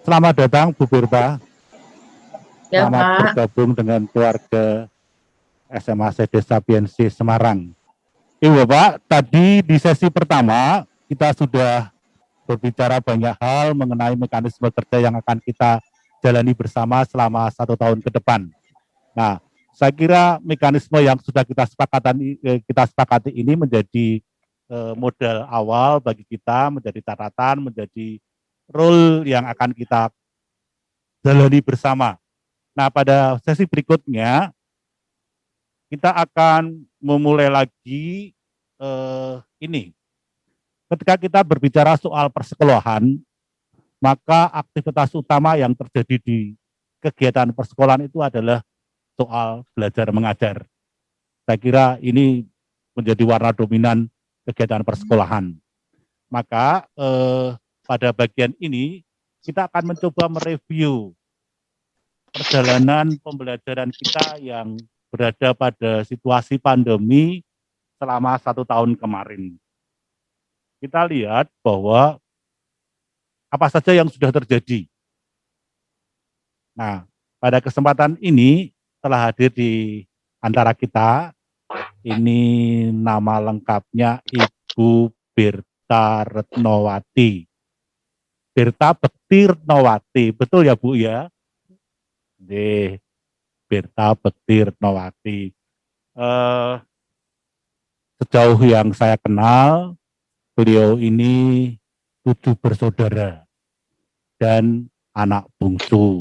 Selamat datang Bu Birta. Ya, Selamat Pak. bergabung dengan keluarga SMA CD Sapiensi Semarang. Ibu Bapak, tadi di sesi pertama kita sudah berbicara banyak hal mengenai mekanisme kerja yang akan kita jalani bersama selama 1 tahun ke depan. Nah, saya kira mekanisme yang sudah kita sepakati ini menjadi modal awal bagi kita, menjadi catatan, menjadi role yang akan kita jalani bersama. Nah, pada sesi berikutnya kita akan memulai lagi ini. Ketika kita berbicara soal persekolahan, maka aktivitas utama yang terjadi di kegiatan persekolahan itu adalah soal belajar mengajar. Saya kira ini menjadi warna dominan kegiatan persekolahan. Maka pada bagian ini kita akan mencoba mereview perjalanan pembelajaran kita yang berada pada situasi pandemi selama 1 tahun kemarin. Kita lihat bahwa apa saja yang sudah terjadi. Nah, pada kesempatan ini telah hadir di antara kita, ini nama lengkapnya Ibu Birta Retnowati. Birta Bekti Retnowati, betul ya Bu ya? Birta Bekti Retnowati. Sejauh yang saya kenal, beliau ini 7 bersaudara dan anak bungsu.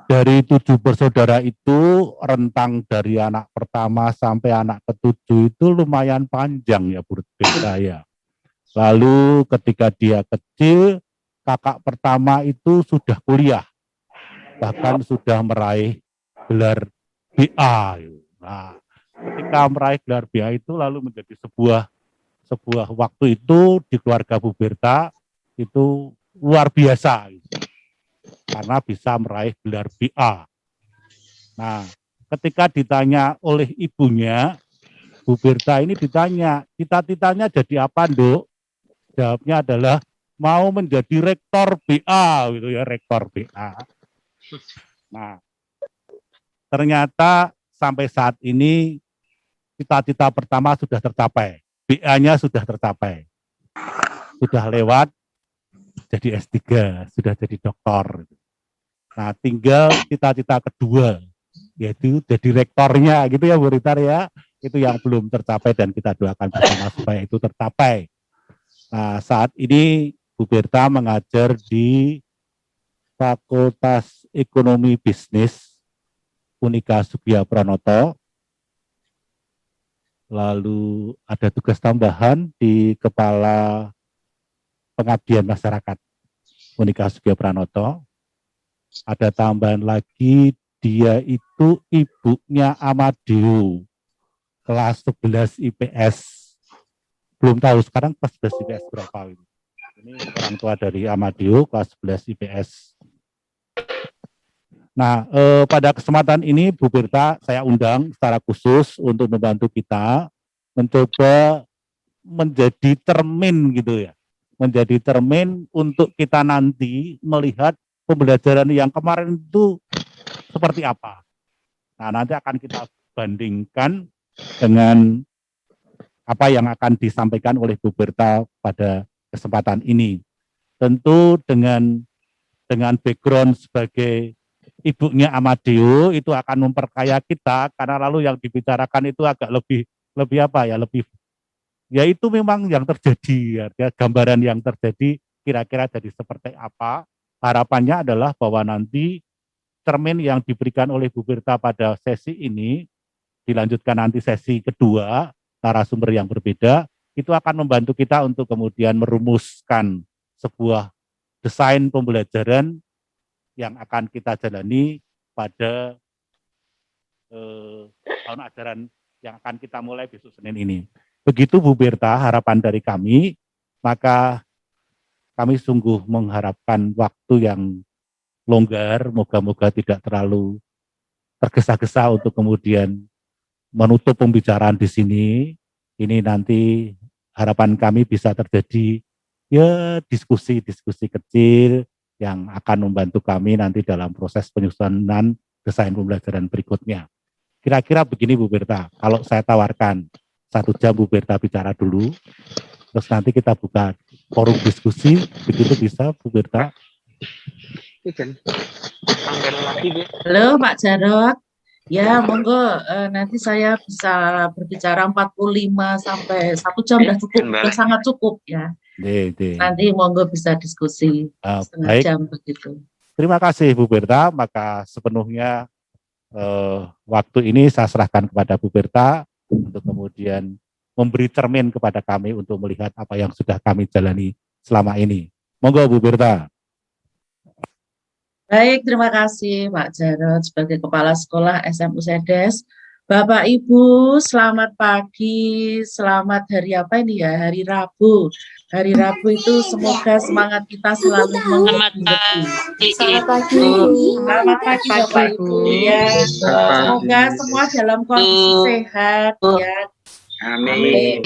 Dari 7 bersaudara itu, rentang dari anak pertama sampai anak ke-7 itu lumayan panjang ya Bu Birta ya. Lalu ketika dia kecil, kakak pertama itu sudah kuliah, bahkan sudah meraih gelar BA. Nah, ketika meraih gelar BA itu lalu menjadi sebuah waktu itu di keluarga Bu Birta itu luar biasa karena bisa meraih gelar BA. Nah, ketika ditanya oleh ibunya, Bu Birta ini ditanya, cita-citanya jadi apa, Nduk? Jawabnya adalah mau menjadi rektor BA, gitu ya, rektor BA. Nah, ternyata sampai saat ini cita-cita pertama sudah tercapai, BA-nya sudah tercapai, sudah lewat jadi S3, sudah jadi doktor. Nah, tinggal cita-cita kedua, yaitu jadi rektornya, gitu ya Bu Ritar ya, itu yang belum tercapai dan kita doakan bersama supaya itu tercapai. Nah, saat ini Bu Birta mengajar di Fakultas Ekonomi Bisnis Unika Sugiya Pranoto. Lalu ada tugas tambahan di Kepala Pengabdian Masyarakat Unika Sugiya Pranoto. Ada tambahan lagi, dia itu ibunya Amadeo, kelas 11 IPS. Belum tahu sekarang kelas 11 IPS berapa ini. Ini orang tua dari Amadeo, kelas 11 IPS. Nah, pada kesempatan ini Bu Birta saya undang secara khusus untuk membantu kita mencoba menjadi cermin gitu ya. Menjadi cermin untuk kita nanti melihat pembelajaran yang kemarin itu seperti apa. Nah, nanti akan kita bandingkan dengan apa yang akan disampaikan oleh Bu Birta pada kesempatan ini. Tentu dengan background sebagai ibunya Amadeo itu akan memperkaya kita, karena lalu yang dibicarakan itu agak lebih apa ya, lebih ya itu memang yang terjadi, ya, gambaran yang terjadi kira-kira jadi seperti apa. Harapannya adalah bahwa nanti cermin yang diberikan oleh Bu Birta pada sesi ini dilanjutkan nanti sesi kedua, narasumber yang berbeda, itu akan membantu kita untuk kemudian merumuskan sebuah desain pembelajaran yang akan kita jalani pada tahun ajaran yang akan kita mulai besok Senin ini. Begitu Bu Birta harapan dari kami, maka kami sungguh mengharapkan waktu yang longgar, moga-moga tidak terlalu tergesa-gesa untuk kemudian menutup pembicaraan di sini. Ini nanti harapan kami bisa terjadi ya diskusi-diskusi kecil yang akan membantu kami nanti dalam proses penyusunan desain pembelajaran berikutnya. Kira-kira begini Bu Berta, kalau saya tawarkan 1 jam Bu Berta bicara dulu, terus nanti kita buka forum diskusi, begitu bisa Bu Berta? Halo Pak Jarot. Ya, monggo nanti saya bisa berbicara 45 sampai 1 jam udah cukup, udah sangat cukup ya. Nanti monggo bisa diskusi setengah baik. jam begitu. Terima kasih Bu Berta, maka sepenuhnya waktu ini saya serahkan kepada Bu Berta untuk kemudian memberi cermin kepada kami untuk melihat apa yang sudah kami jalani selama ini. Monggo Bu Berta. Baik, terima kasih Pak Jarot sebagai Kepala Sekolah SMU Sedes. Bapak Ibu, selamat pagi, selamat hari apa ini ya? Hari Rabu. Hari Rabu itu semoga semangat kita selalu mengerti. Selamat pagi. Selamat pagi Bapak Ibu ya. Semoga semua dalam kondisi sehat ya. Amin.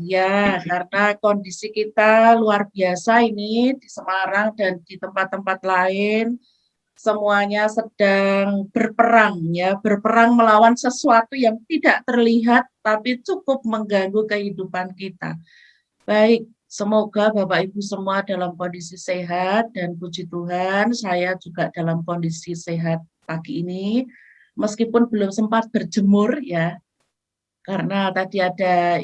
Ya, karena kondisi kita luar biasa ini di Semarang dan di tempat-tempat lain, semuanya sedang berperang ya, berperang melawan sesuatu yang tidak terlihat tapi cukup mengganggu kehidupan kita. Baik, semoga Bapak Ibu semua dalam kondisi sehat dan puji Tuhan, saya juga dalam kondisi sehat pagi ini, meskipun belum sempat berjemur ya. Karena tadi ada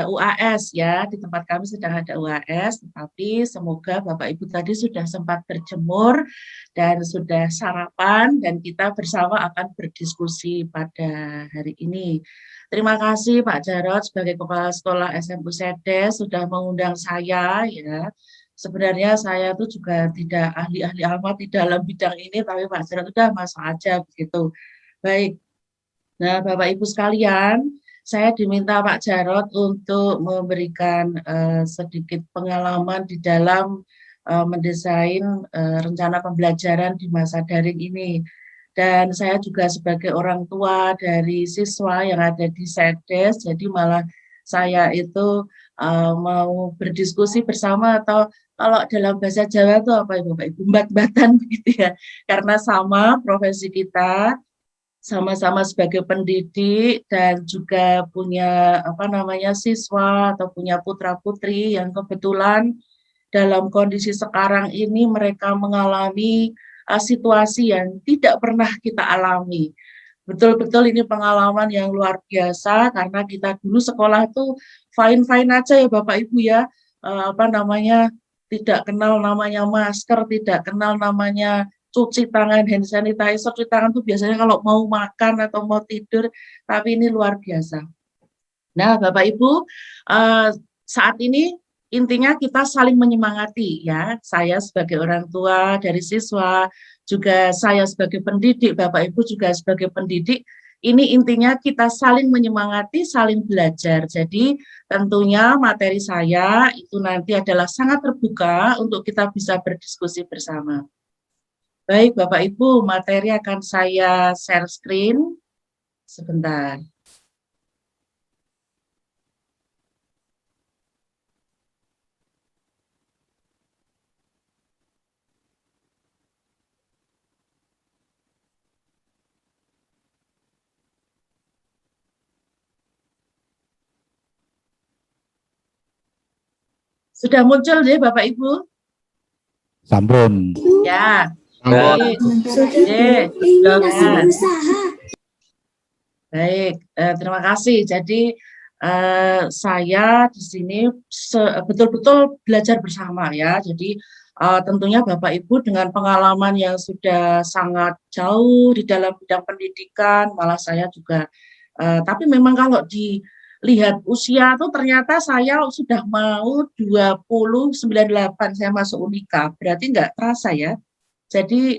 UAS ya, di tempat kami sedang ada UAS, tetapi semoga Bapak Ibu tadi sudah sempat berjemur dan sudah sarapan dan kita bersama akan berdiskusi pada hari ini. Terima kasih Pak Jarot sebagai Kepala Sekolah SMU Sedes sudah mengundang saya ya. Sebenarnya saya tuh juga tidak ahli-ahli amat di dalam bidang ini, tapi Pak Jarot udah masuk aja begitu. Baik. Nah, Bapak Ibu sekalian, saya diminta Pak Jarot untuk memberikan sedikit pengalaman di dalam mendesain rencana pembelajaran di masa daring ini. Dan saya juga sebagai orang tua dari siswa yang ada di Sedes, jadi malah saya itu mau berdiskusi bersama atau kalau dalam bahasa Jawa itu apa ya Bapak Ibu, bat-batan begitu ya. Karena sama profesi kita, sama-sama sebagai pendidik dan juga punya siswa atau punya putra-putri yang kebetulan dalam kondisi sekarang ini mereka mengalami situasi yang tidak pernah kita alami. Betul-betul ini pengalaman yang luar biasa karena kita dulu sekolah itu fine-fine aja ya Bapak Ibu ya, tidak kenal namanya masker, tidak kenal namanya cuci tangan, hand sanitizer, cuci tangan itu biasanya kalau mau makan atau mau tidur, tapi ini luar biasa. Nah, Bapak Ibu, saat ini intinya kita saling menyemangati ya. Saya sebagai orang tua dari siswa, juga saya sebagai pendidik, Bapak Ibu juga sebagai pendidik, ini intinya kita saling menyemangati, saling belajar. Jadi tentunya materi saya itu nanti adalah sangat terbuka untuk kita bisa berdiskusi bersama. Baik, Bapak Ibu, materi akan saya share screen. Sebentar. Sudah muncul deh Bapak Ibu? Sampun. Ya. Baik. Baik, terima kasih. Jadi saya di sini betul-betul belajar bersama ya. Jadi tentunya Bapak Ibu dengan pengalaman yang sudah sangat jauh di dalam bidang pendidikan, malah saya juga. Tapi memang kalau dilihat usia tuh ternyata saya sudah mau 2098 saya masuk Unika. Berarti nggak terasa ya. Jadi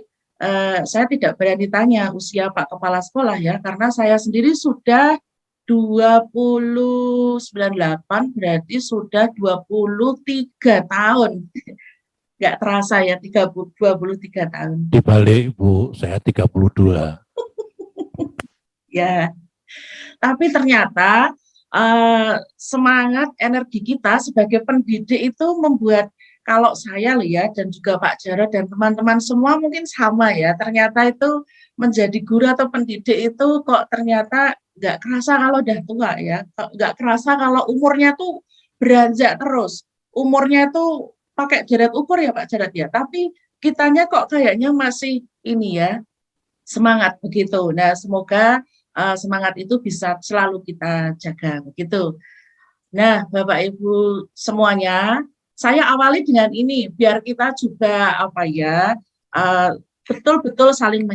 saya tidak berani tanya usia Pak Kepala Sekolah ya, karena saya sendiri sudah 2098, berarti sudah 23 tahun. Nggak terasa ya, 23 tahun. Dibalik Bu, saya 32. Ya, tapi ternyata semangat energi kita sebagai pendidik itu membuat, kalau saya lihat dan juga Pak Jarod dan teman-teman semua mungkin sama ya, ternyata itu menjadi guru atau pendidik itu kok ternyata nggak kerasa kalau udah tua ya, nggak kerasa kalau umurnya tuh beranjak terus, umurnya tuh pakai jarak ukur ya Pak Jarod ya, tapi kitanya kok kayaknya masih ini ya, semangat begitu. Nah, semoga semangat itu bisa selalu kita jaga begitu. Nah, Bapak Ibu semuanya, saya awali dengan ini biar kita juga betul-betul saling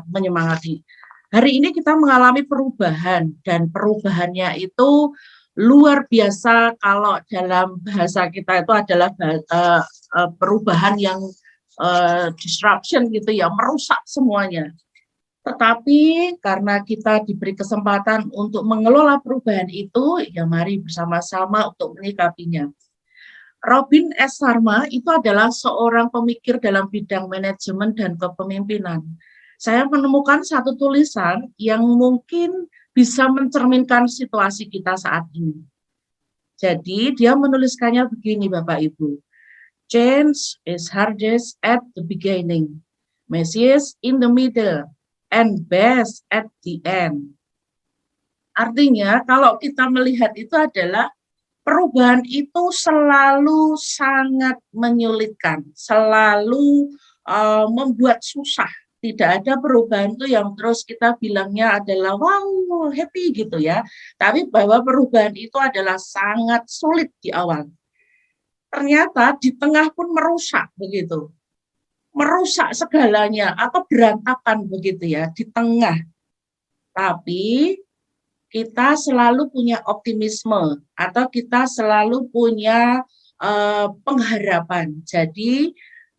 menyemangati. Hari ini kita mengalami perubahan dan perubahannya itu luar biasa. Kalau dalam bahasa kita itu adalah perubahan yang disruption gitu ya, merusak semuanya. Tetapi karena kita diberi kesempatan untuk mengelola perubahan itu, ya mari bersama-sama untuk menyikapinya. Robin S. Sharma itu adalah seorang pemikir dalam bidang manajemen dan kepemimpinan. Saya menemukan satu tulisan yang mungkin bisa mencerminkan situasi kita saat ini. Jadi dia menuliskannya begini Bapak Ibu. Change is hardest at the beginning, messiest in the middle, and best at the end. Artinya kalau kita melihat itu adalah perubahan itu selalu sangat menyulitkan, selalu membuat susah. Tidak ada perubahan itu yang terus kita bilangnya adalah wow, happy gitu ya. Tapi bahwa perubahan itu adalah sangat sulit di awal. Ternyata di tengah pun merusak begitu. Merusak segalanya atau berantakan begitu ya di tengah. Tapi kita selalu punya optimisme atau kita selalu punya pengharapan. Jadi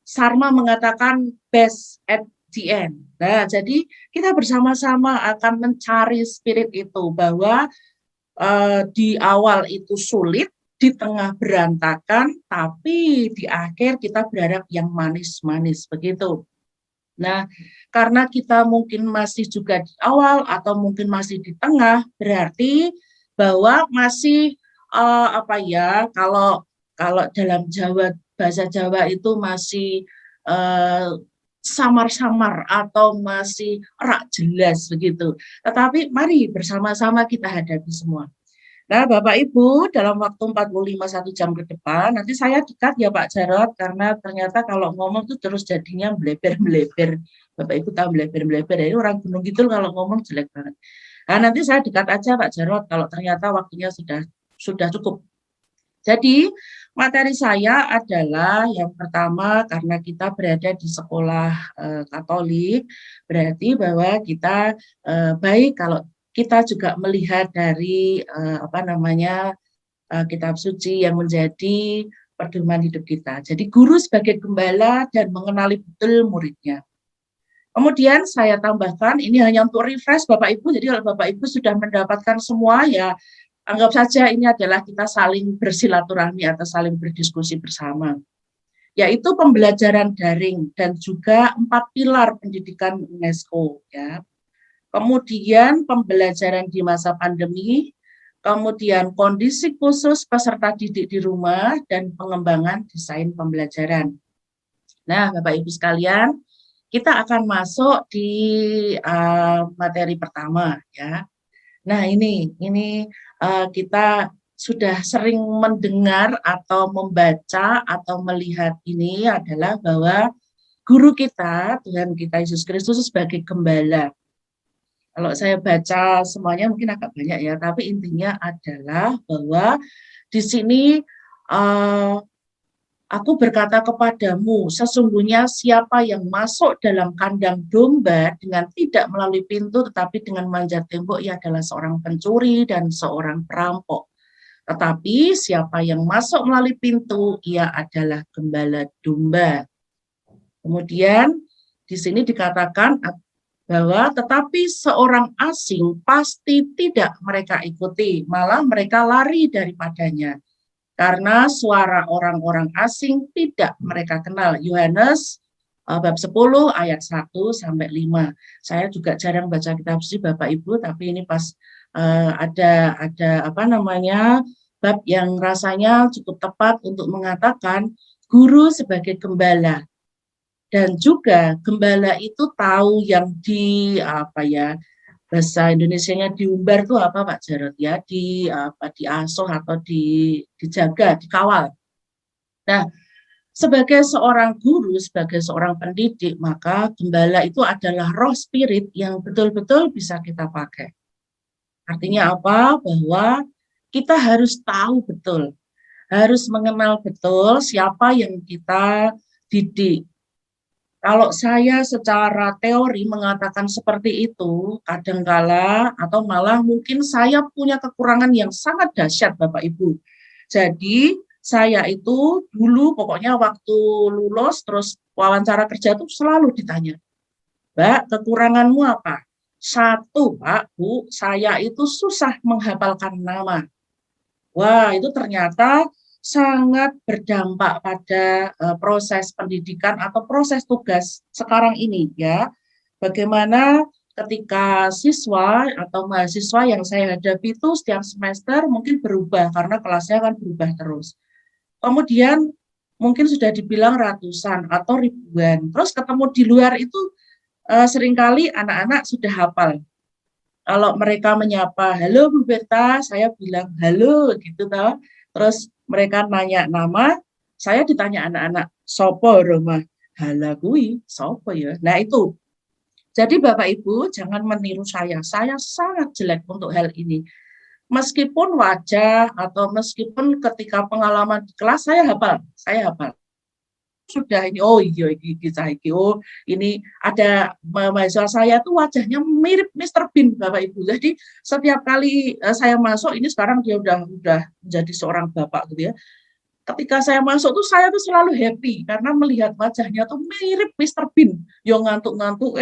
Sharma mengatakan best at the end. Nah, jadi kita bersama-sama akan mencari spirit itu bahwa di awal itu sulit, di tengah berantakan, tapi di akhir kita berharap yang manis-manis begitu. Nah, karena kita mungkin masih juga di awal atau mungkin masih di tengah, berarti bahwa masih kalau dalam bahasa Jawa itu masih samar-samar atau masih rak jelas begitu. Tetapi mari bersama-sama kita hadapi semua. Nah, Bapak Ibu, dalam waktu 1 jam ke depan, nanti saya dekat ya Pak Jarod, karena ternyata kalau ngomong tuh terus jadinya meleber-meleber. Bapak Ibu tahu meleber-meleber, ini orang Gunung Kidul kalau ngomong jelek banget. Nah, nanti saya dekat aja Pak Jarod, kalau ternyata waktunya sudah cukup. Jadi, materi saya adalah yang pertama, karena kita berada di sekolah Katolik, berarti bahwa kita baik kalau kita juga melihat dari kitab suci yang menjadi pedoman hidup kita. Jadi guru sebagai gembala dan mengenali betul muridnya. Kemudian saya tambahkan, ini hanya untuk refresh Bapak Ibu, jadi kalau Bapak Ibu sudah mendapatkan semua, ya anggap saja ini adalah kita saling bersilaturahmi atau saling berdiskusi bersama. Yaitu pembelajaran daring dan juga 4 pilar pendidikan UNESCO. Ya. Kemudian pembelajaran di masa pandemi, kemudian kondisi khusus peserta didik di rumah, dan pengembangan desain pembelajaran. Nah, Bapak Ibu sekalian, kita akan masuk di materi pertama ya. Nah, ini kita sudah sering mendengar atau membaca atau melihat ini adalah bahwa guru kita, Tuhan kita Yesus Kristus sebagai gembala. Kalau saya baca semuanya mungkin agak banyak ya, tapi intinya adalah bahwa di sini aku berkata kepadamu, sesungguhnya siapa yang masuk dalam kandang domba dengan tidak melalui pintu tetapi dengan manjat tembok, ia adalah seorang pencuri dan seorang perampok. Tetapi siapa yang masuk melalui pintu, ia adalah gembala domba. Kemudian di sini dikatakan bahwa tetapi seorang asing pasti tidak mereka ikuti, malah mereka lari daripadanya. Karena suara orang-orang asing tidak mereka kenal. Yohanes bab 10 ayat 1 sampai 5. Saya juga jarang baca kitab suci Bapak Ibu, tapi ini pas ada apa namanya bab yang rasanya cukup tepat untuk mengatakan guru sebagai gembala. Dan juga gembala itu tahu yang di apa ya, bahasa Indonesianya diumbar itu apa Pak Jarod ya, diasuh atau dijaga, dikawal. Nah, sebagai seorang guru, sebagai seorang pendidik, maka gembala itu adalah roh spirit yang betul-betul bisa kita pakai. Artinya apa? Bahwa kita harus tahu betul, harus mengenal betul siapa yang kita didik. Kalau saya secara teori mengatakan seperti itu, kadangkala atau malah mungkin saya punya kekurangan yang sangat dahsyat Bapak Ibu. Jadi saya itu dulu pokoknya waktu lulus terus wawancara kerja itu selalu ditanya, Mbak, kekuranganmu apa? Satu, Pak, Bu, saya itu susah menghafalkan nama. Wah, itu ternyata sangat berdampak pada proses pendidikan atau proses tugas sekarang ini ya. Bagaimana ketika siswa atau mahasiswa yang saya hadapi itu setiap semester mungkin berubah karena kelasnya kan berubah terus. Kemudian mungkin sudah dibilang ratusan atau ribuan. Terus ketemu di luar itu seringkali anak-anak sudah hafal. Kalau mereka menyapa, halo Bu Berta, saya bilang halo gitu toh. Terus mereka nanya nama, saya ditanya anak-anak, sopo Roma, hala kui, sopo ya. Nah itu, jadi Bapak Ibu jangan meniru saya sangat jelek untuk hal ini. Meskipun wajah atau meskipun ketika pengalaman di kelas saya hafal. Sudah ini, oh iya ini ada mahasiswa saya tuh wajahnya mirip Mr. Bean Bapak Ibu. Jadi setiap kali saya masuk, ini sekarang dia udah menjadi seorang bapak gitu ya. Ketika saya masuk tuh saya tuh selalu happy karena melihat wajahnya tuh mirip Mr. Bean. Yo ngantuk-ngantuk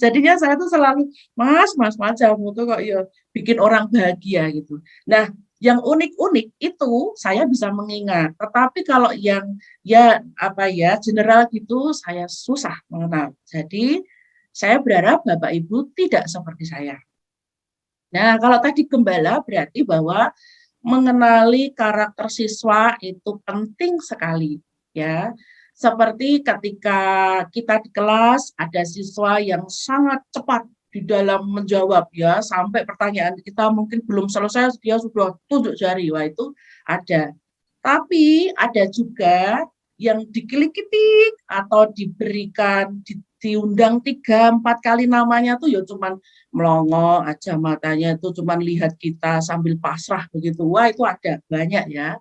jadinya saya tuh selalu mas wajahmu tuh kok ya bikin orang bahagia gitu. Nah, yang unik-unik itu saya bisa mengingat, tetapi kalau yang ya apa ya general gitu saya susah mengenal. Jadi saya berharap Bapak Ibu tidak seperti saya. Nah, kalau tadi gembala berarti bahwa mengenali karakter siswa itu penting sekali ya. Seperti ketika kita di kelas ada siswa yang sangat cepat di dalam menjawab ya, sampai pertanyaan kita mungkin belum selesai dia sudah tunjuk jari, wah itu ada. Tapi ada juga yang diklik-klik atau diberikan diundang 3-4 kali namanya tuh ya cuman melongo aja matanya, itu cuman lihat kita sambil pasrah begitu. Wah itu ada banyak ya.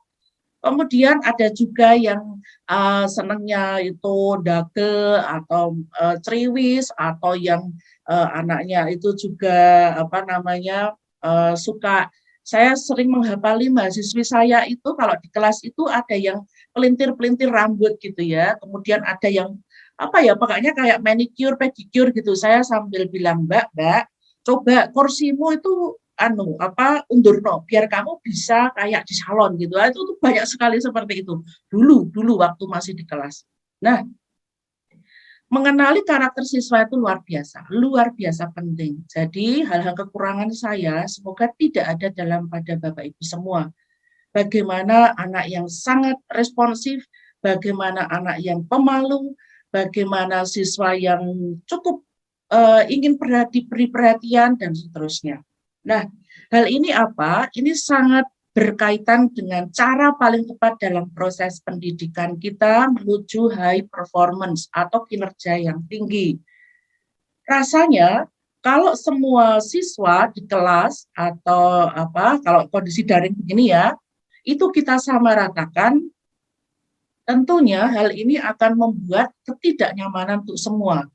Kemudian ada juga yang senangnya itu dake atau ceriwis, atau yang anaknya itu juga apa namanya suka. Saya sering menghafali mahasiswi saya itu kalau di kelas itu ada yang pelintir-pelintir rambut gitu ya. Kemudian ada yang apa ya, pokoknya kayak manicure, pedicure gitu. Saya sambil bilang, Mbak, coba kursimu itu undurno biar kamu bisa kayak di salon gitu. Itu tuh banyak sekali seperti itu dulu waktu masih di kelas. Nah, mengenali karakter siswa itu luar biasa penting. Jadi hal-hal kekurangan saya semoga tidak ada dalam pada Bapak Ibu semua. Bagaimana anak yang sangat responsif, bagaimana anak yang pemalu, bagaimana siswa yang cukup ingin diberi perhatian dan seterusnya. Nah, hal ini apa? Ini sangat berkaitan dengan cara paling tepat dalam proses pendidikan kita menuju high performance atau kinerja yang tinggi. Rasanya kalau semua siswa di kelas atau kalau kondisi daring begini ya, itu kita samaratakan, tentunya hal ini akan membuat ketidaknyamanan untuk semua.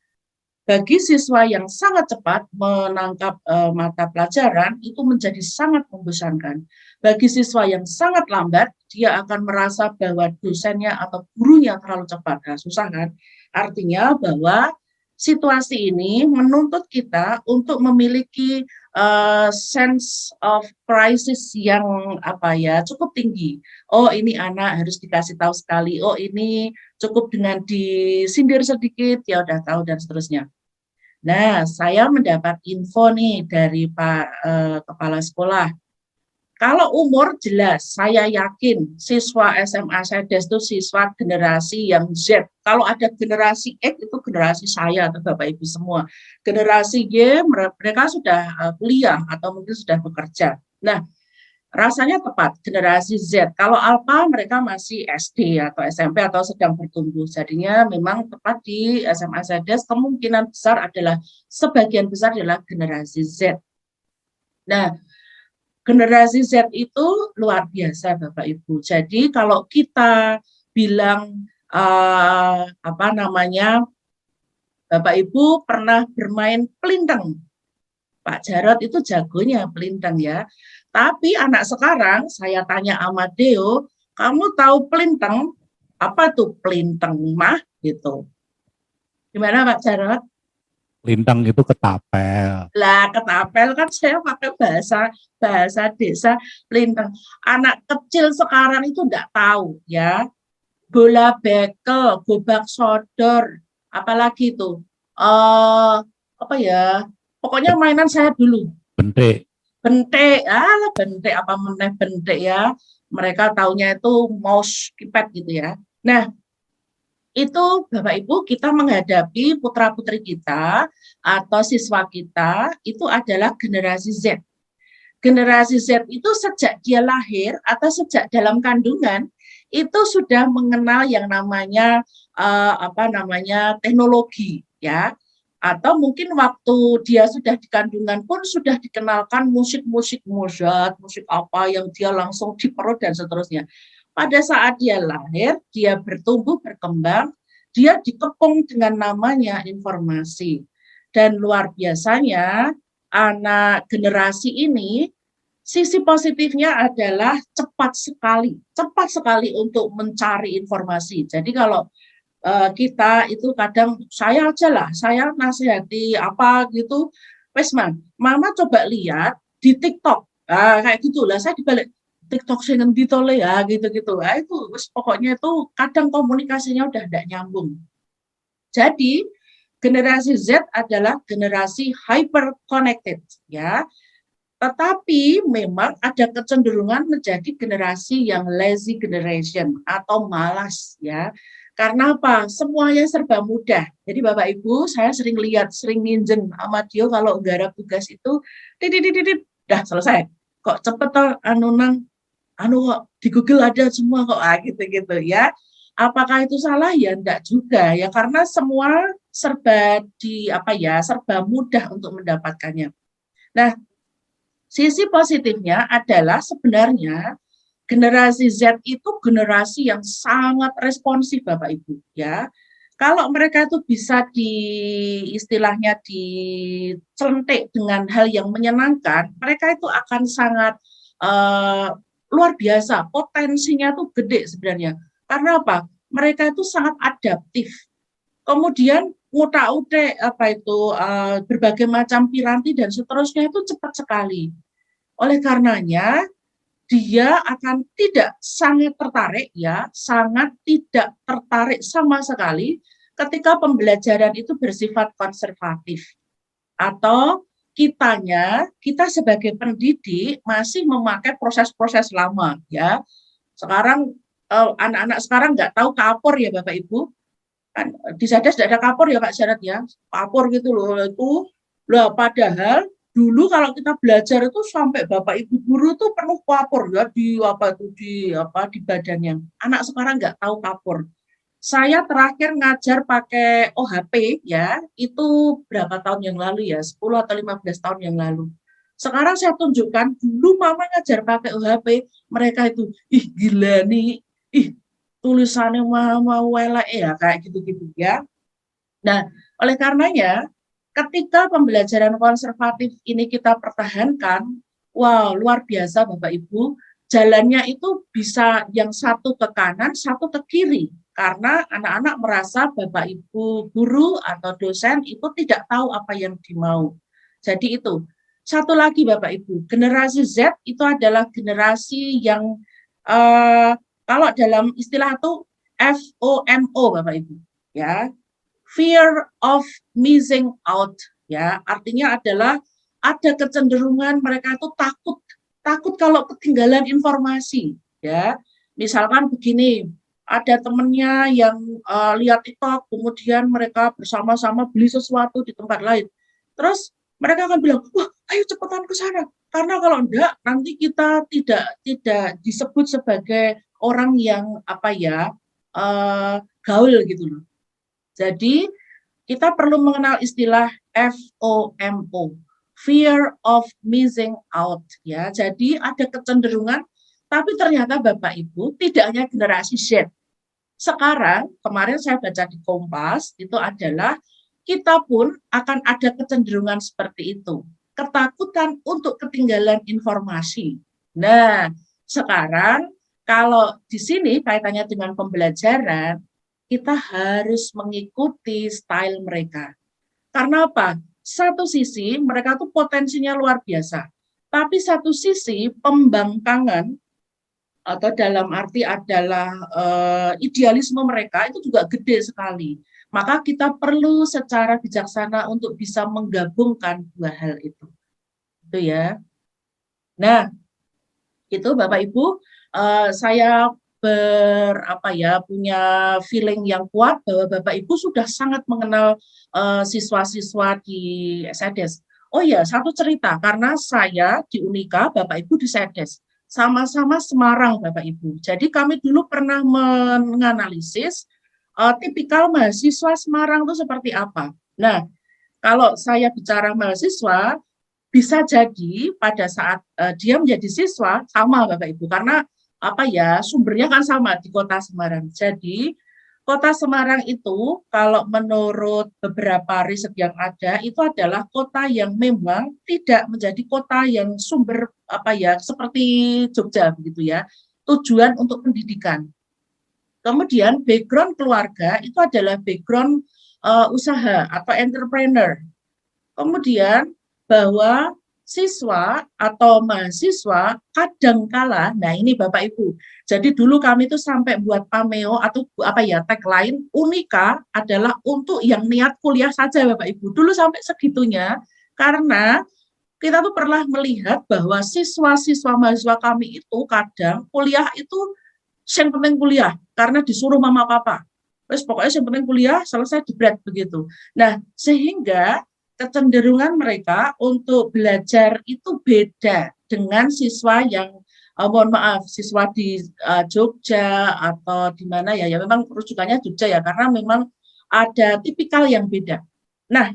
Bagi siswa yang sangat cepat menangkap mata pelajaran, itu menjadi sangat membosankan. Bagi siswa yang sangat lambat, dia akan merasa bahwa dosennya atau gurunya terlalu cepat. Nah, susah kan? Artinya bahwa situasi ini menuntut kita untuk memiliki sense of crisis yang cukup tinggi. Oh, ini anak harus dikasih tahu sekali. Oh, ini cukup dengan disindir sedikit ya udah tahu dan seterusnya. Nah, saya mendapat info nih dari Pak Kepala Sekolah. Kalau umur jelas, saya yakin siswa SMA Sedes itu siswa generasi yang Z. Kalau ada generasi X itu generasi saya atau Bapak Ibu semua. Generasi Y mereka sudah kuliah atau mungkin sudah bekerja. Nah, rasanya tepat generasi Z. Kalau Alpha mereka masih SD atau SMP atau sedang bertumbuh. Jadinya memang tepat di SMA Sedes kemungkinan besar adalah sebagian besar adalah generasi Z. Nah, generasi Z itu luar biasa Bapak Ibu. Jadi kalau kita bilang apa namanya, Bapak Ibu pernah bermain pelintang. Pak Jarod itu jagonya pelintang ya. Tapi anak sekarang saya tanya sama Deo, kamu tahu pelintang? Apa tuh pelintang mah gitu. Gimana Pak Jarod? Lintang itu ketapel. Lah ketapel kan saya pakai bahasa desa pelintang. Anak kecil sekarang itu enggak tahu ya. Bola bekel, gobak sodor, apalagi itu. Apa ya? Pokoknya mainan saya dulu. Bentik. Bentik, bentik apa meneh bentik ya. Mereka taunya itu mouse keypad gitu ya. Nah, itu Bapak Ibu kita menghadapi putra-putri kita atau siswa kita itu adalah generasi Z. Generasi Z itu sejak dia lahir atau sejak dalam kandungan itu sudah mengenal yang namanya teknologi ya. Atau mungkin waktu dia sudah di kandungan pun sudah dikenalkan musik-musik Mozart, musik apa yang dia langsung diperut dan seterusnya. Pada saat dia lahir, dia bertumbuh, berkembang, dia dikepung dengan namanya informasi. Dan luar biasanya, anak generasi ini, sisi positifnya adalah cepat sekali untuk mencari informasi. Jadi kalau kita itu kadang saya nasihati apa gitu, wes mama coba lihat di TikTok, kayak gitulah saya dibalik TikTok sing ngendi to le ya gitu-gitu. Itu pokoknya itu kadang komunikasinya udah tidak nyambung. Jadi generasi Z adalah generasi hyper connected ya. Tetapi memang ada kecenderungan menjadi generasi yang lazy generation atau malas ya. Karena apa? Semuanya serba mudah. Jadi Bapak Ibu, saya sering minjem sama Dio kalau nggarap tugas itu, dah selesai. Kok cepet toh kok di Google ada semua kok gitu-gitu ya. Apakah itu salah? Ya enggak juga ya, karena semua serba mudah untuk mendapatkannya. Nah, sisi positifnya adalah sebenarnya generasi Z itu generasi yang sangat responsif Bapak Ibu ya. Kalau mereka itu bisa istilahnya dicelentik dengan hal yang menyenangkan, mereka itu akan sangat luar biasa, potensinya itu gede sebenarnya. Karena apa? Mereka itu sangat adaptif. Kemudian ngutak-utik berbagai macam piranti dan seterusnya itu cepat sekali. Oleh karenanya dia akan sangat tidak tertarik sama sekali ketika pembelajaran itu bersifat konservatif. Atau kita sebagai pendidik masih memakai proses-proses lama ya. Sekarang anak-anak sekarang nggak tahu kapur ya Bapak Ibu. Kan di Sedes tidak ada kapur ya Pak Syarat ya. Kapur gitu loh itu. Loh, padahal dulu kalau kita belajar itu sampai Bapak Ibu guru tuh penuh kapur ya di badannya. Anak sekarang nggak tahu kapur. Saya terakhir ngajar pakai OHP ya, itu berapa tahun yang lalu ya, 10 atau 15 tahun yang lalu. Sekarang saya tunjukkan, dulu mama ngajar pakai OHP, mereka itu, ih gila nih, ih tulisannya mama welek ya, kayak gitu-gitu ya. Nah, oleh karenanya, ketika pembelajaran konservatif ini kita pertahankan, wow, luar biasa Bapak Ibu, jalannya itu bisa yang satu ke kanan, satu ke kiri. Karena anak-anak merasa Bapak Ibu guru atau dosen itu tidak tahu apa yang dimau. Jadi itu. Satu lagi Bapak Ibu, generasi Z itu adalah generasi yang kalau dalam istilah itu FOMO Bapak Ibu, ya. Fear of missing out Ya, artinya adalah ada kecenderungan mereka itu takut kalau ketinggalan informasi, ya. Misalkan begini, ada temennya yang lihat TikTok, kemudian mereka bersama-sama beli sesuatu di tempat lain. Terus mereka akan bilang, wah, ayo cepetan ke sana. Karena kalau enggak, nanti kita tidak disebut sebagai orang yang gaul gitu loh. Jadi kita perlu mengenal istilah FOMO, fear of missing out, ya. Jadi ada kecenderungan, tapi ternyata Bapak Ibu tidak hanya generasi Z. Sekarang kemarin saya baca di Kompas itu adalah kita pun akan ada kecenderungan seperti itu, ketakutan untuk ketinggalan informasi. Nah, sekarang kalau di sini kaitannya dengan pembelajaran, kita harus mengikuti style mereka. Karena apa? Satu sisi mereka tuh potensinya luar biasa, tapi satu sisi pembangkangan atau dalam arti adalah idealisme mereka itu juga gede sekali. Maka kita perlu secara bijaksana untuk bisa menggabungkan dua hal itu. Itu ya. Nah, itu Bapak Ibu, saya punya feeling yang kuat bahwa Bapak Ibu sudah sangat mengenal siswa-siswa di SEDES. Oh ya, satu cerita, karena saya di Unika, Bapak Ibu di SEDES. Sama-sama Semarang, Bapak Ibu. Jadi kami dulu pernah menganalisis tipikal mahasiswa Semarang itu seperti apa. Nah, kalau saya bicara mahasiswa, bisa jadi pada saat dia menjadi siswa sama Bapak Ibu, karena sumbernya kan sama di Kota Semarang. Jadi Kota Semarang itu kalau menurut beberapa riset yang ada itu adalah kota yang memang tidak menjadi kota yang sumber seperti Jogja begitu ya, tujuan untuk pendidikan. Kemudian background keluarga itu adalah background usaha atau entrepreneur. Kemudian bahwa siswa atau mahasiswa kadangkala, nah ini Bapak Ibu, jadi dulu kami itu sampai buat pameo atau tagline Unika adalah untuk yang niat kuliah saja Bapak Ibu, dulu sampai segitunya, karena kita tuh pernah melihat bahwa siswa-siswa mahasiswa kami itu kadang kuliah itu yang penting kuliah, karena disuruh mama papa, terus pokoknya yang penting kuliah selesai jebret begitu. Nah, sehingga kecenderungan mereka untuk belajar itu beda dengan siswa yang siswa di Jogja atau di mana ya memang rujukannya Jogja ya, karena memang ada tipikal yang beda. Nah,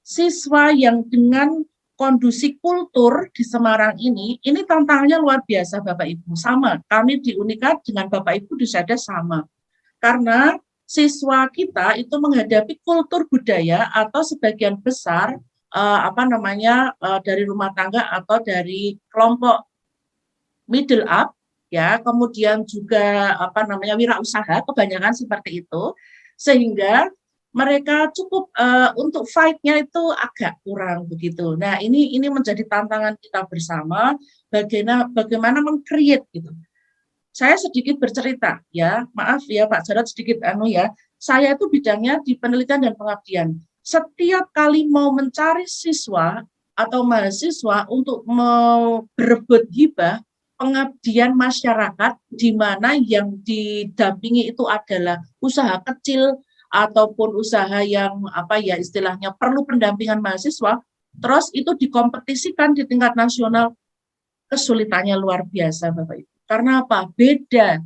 siswa yang dengan kondisi kultur di Semarang ini tantangannya luar biasa Bapak Ibu. Sama, kami di Unika dengan Bapak Ibu di SEDES sama. Karena siswa kita itu menghadapi kultur budaya atau sebagian besar dari rumah tangga atau dari kelompok middle up ya, kemudian juga wirausaha, kebanyakan seperti itu, sehingga mereka cukup untuk fight-nya itu agak kurang begitu. Nah, ini menjadi tantangan kita bersama, bagaimana meng-create gitu. Saya sedikit bercerita ya, maaf ya Pak Jarod sedikit saya itu bidangnya di penelitian dan pengabdian. Setiap kali mau mencari siswa atau mahasiswa untuk mau berebut hibah pengabdian masyarakat, di mana yang didampingi itu adalah usaha kecil ataupun usaha yang istilahnya perlu pendampingan mahasiswa, terus itu dikompetisikan di tingkat nasional, kesulitannya luar biasa Bapak Ibu. Karena apa? Beda.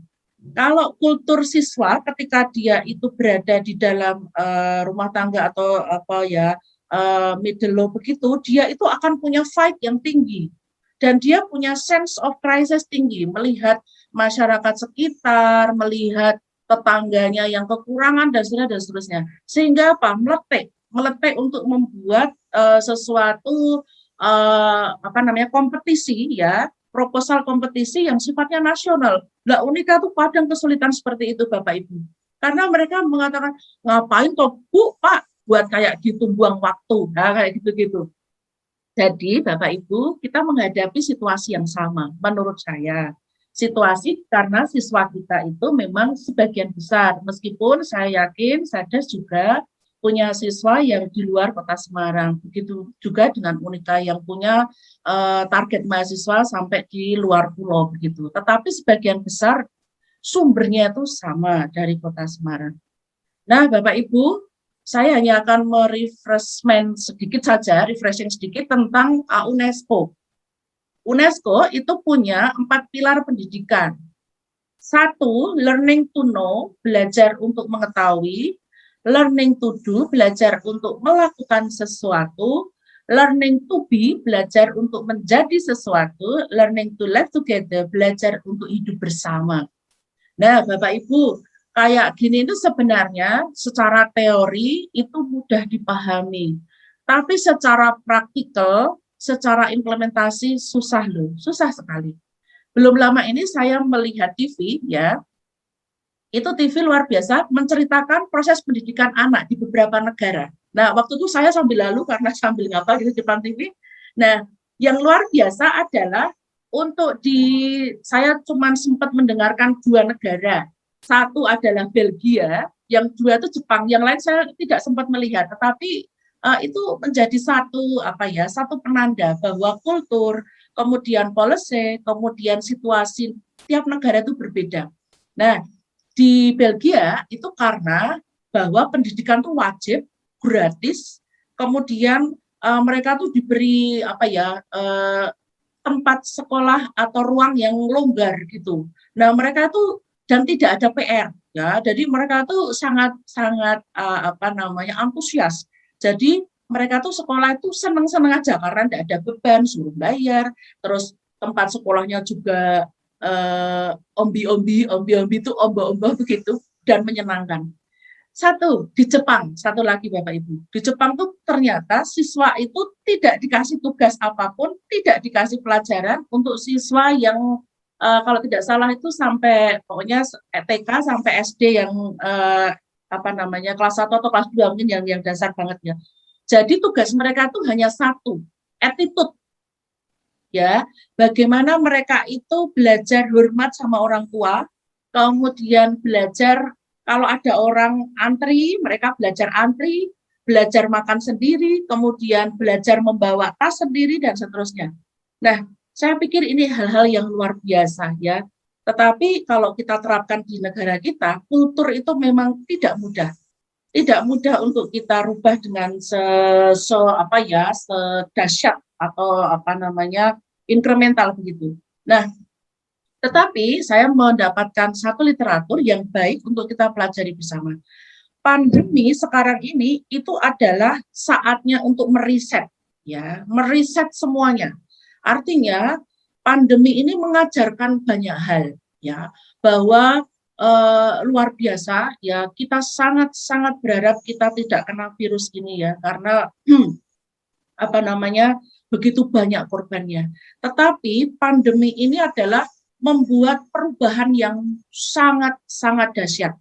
Kalau kultur siswa ketika dia itu berada di dalam rumah tangga atau middle low begitu, dia itu akan punya fight yang tinggi. Dan dia punya sense of crisis tinggi, melihat masyarakat sekitar, melihat tetangganya yang kekurangan dan seterusnya. Sehingga apa? Meletek untuk membuat sesuatu kompetisi ya, proposal kompetisi yang sifatnya nasional. Lah Unika tuh kadang kesulitan seperti itu Bapak Ibu. Karena mereka mengatakan, ngapain toh Bu, Pak, buat kayak gitu, buang waktu. Nah, kayak gitu-gitu. Jadi Bapak Ibu, kita menghadapi situasi yang sama menurut saya. Situasi karena siswa kita itu memang sebagian besar, meskipun saya yakin SEDES juga punya siswa yang di luar kota Semarang. Begitu juga dengan Unika yang punya target mahasiswa sampai di luar pulau begitu. Tetapi sebagian besar sumbernya itu sama dari kota Semarang. Nah, Bapak Ibu, saya hanya akan refreshing sedikit tentang UNESCO. UNESCO itu punya 4 pilar pendidikan. 1, learning to know, belajar untuk mengetahui. Learning to do, belajar untuk melakukan sesuatu. Learning to be, belajar untuk menjadi sesuatu. Learning to live together, belajar untuk hidup bersama. Nah, Bapak Ibu, kayak gini itu sebenarnya secara teori itu mudah dipahami. Tapi secara praktikal, secara implementasi susah loh, susah sekali. Belum lama ini saya melihat TV ya, itu TV luar biasa menceritakan proses pendidikan anak di beberapa negara. Nah, waktu itu saya sambil lalu karena sambil ngapa di depan TV. Nah, yang luar biasa adalah saya cuma sempat mendengarkan 2 negara. Satu adalah Belgia, yang 2 itu Jepang, yang lain saya tidak sempat melihat. Tetapi itu menjadi satu penanda bahwa kultur, kemudian policy, kemudian situasi tiap negara itu berbeda. Nah, di Belgia itu karena bahwa pendidikan itu wajib, gratis, kemudian mereka tuh diberi tempat sekolah atau ruang yang longgar gitu. Nah, mereka itu dan tidak ada PR ya. Jadi mereka tuh sangat antusias. Jadi mereka tuh sekolah itu seneng-seneng aja karena tidak ada beban, suruh bayar, terus tempat sekolahnya juga ombi-ombi itu omba-omba begitu dan menyenangkan. Di Jepang, satu lagi Bapak Ibu. Di Jepang tuh ternyata siswa itu tidak dikasih tugas apapun, tidak dikasih pelajaran untuk siswa yang kalau tidak salah itu sampai pokoknya TK sampai SD yang kelas 1 atau kelas 2 mungkin yang dasar banget ya. Jadi tugas mereka itu hanya satu, attitude. Ya, bagaimana mereka itu belajar hormat sama orang tua, kemudian belajar kalau ada orang antri, mereka belajar antri, belajar makan sendiri, kemudian belajar membawa tas sendiri dan seterusnya. Nah, saya pikir ini hal-hal yang luar biasa ya. Tetapi kalau kita terapkan di negara kita, kultur itu memang tidak mudah. Tidak mudah untuk kita rubah dengan sedahsyat atau inkremental begitu. Nah, tetapi saya mendapatkan satu literatur yang baik untuk kita pelajari bersama. Pandemi sekarang ini itu adalah saatnya untuk meriset, ya, meriset semuanya. Artinya pandemi ini mengajarkan banyak hal, ya, bahwa luar biasa, ya, kita sangat berharap kita tidak kena virus ini ya, karena begitu banyak korbannya. Tetapi pandemi ini adalah membuat perubahan yang sangat dahsyat.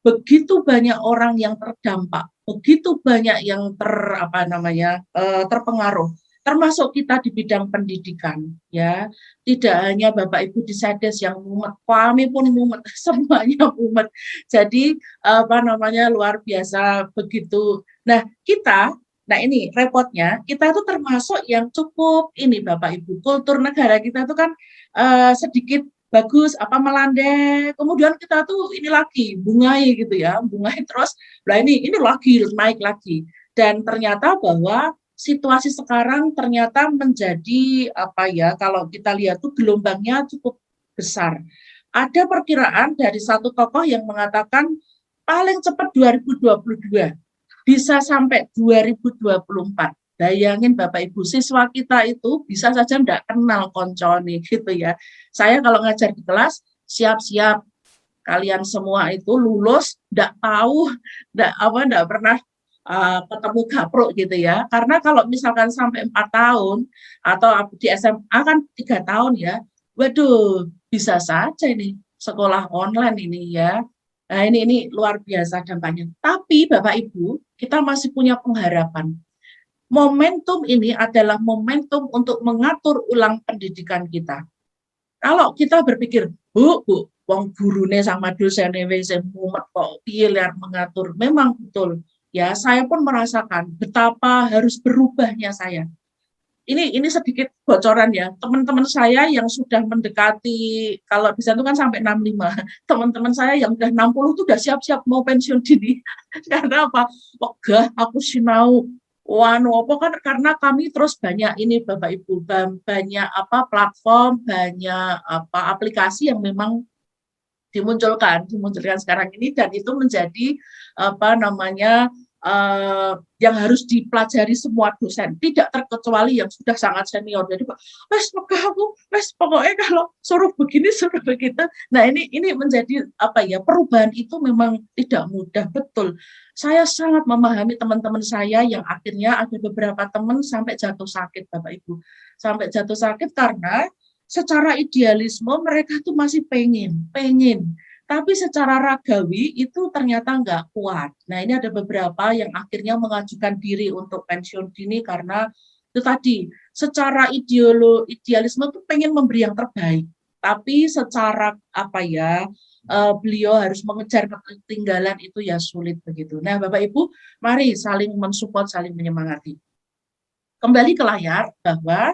Begitu banyak orang yang terdampak, begitu banyak yang terpengaruh, termasuk kita di bidang pendidikan, ya. Tidak hanya Bapak Ibu di Sedes yang mumet, kami pun mumet, semuanya mumet. Jadi luar biasa begitu. Nah ini repotnya, kita itu termasuk yang cukup ini Bapak Ibu, kultur negara kita itu kan sedikit bagus, melandai, kemudian kita tuh ini lagi, bungai gitu ya, bungai terus, nah ini lagi, naik lagi. Dan ternyata bahwa situasi sekarang ternyata menjadi kalau kita lihat tuh gelombangnya cukup besar. Ada perkiraan dari satu tokoh yang mengatakan paling cepat 2022. Bisa sampai 2024. Bayangin Bapak Ibu, siswa kita itu bisa saja enggak kenal koncone gitu ya. Saya kalau ngajar di kelas, siap-siap kalian semua itu lulus, enggak tahu, enggak pernah ketemu gapruk gitu ya. Karena kalau misalkan sampai 4 tahun atau di SMA kan 3 tahun ya. Waduh, bisa saja ini sekolah online ini ya. Nah, ini luar biasa dampaknya. Tapi Bapak Ibu, kita masih punya pengharapan. Momentum ini adalah momentum untuk mengatur ulang pendidikan kita. Kalau kita berpikir, Bu, wong gurune sama dosennya wis mumet kok piye mengatur. Memang betul. ya saya pun merasakan betapa harus berubahnya saya. Ini sedikit bocoran ya, teman-teman saya yang sudah mendekati, kalau bisa itu kan sampai 65, teman-teman saya yang udah 60 itu udah siap-siap mau pensiun dini. Karena apa? Wegah aku sinau wanu apa kan, karena kami terus banyak ini Bapak Ibu, banyak apa platform, banyak apa aplikasi yang memang dimunculkan sekarang ini, dan itu menjadi apa namanya yang harus dipelajari semua dosen, tidak terkecuali yang sudah sangat senior. Jadi wes aku wes pokoknya kalau suruh begini suruh begitu. Nah ini menjadi apa ya, perubahan itu memang tidak mudah, betul. Saya sangat memahami teman-teman saya yang akhirnya ada beberapa teman sampai jatuh sakit Bapak Ibu, sampai jatuh sakit karena secara idealisme mereka tuh masih pengen, tapi secara ragawi itu ternyata nggak kuat. Nah ini ada beberapa yang akhirnya mengajukan diri untuk pensiun dini karena itu tadi, secara idealisme tuh pengen memberi yang terbaik, tapi secara apa ya, beliau harus mengejar ketertinggalan itu ya sulit begitu. Nah Bapak Ibu, mari saling mensupport, saling menyemangati. Kembali ke layar bahwa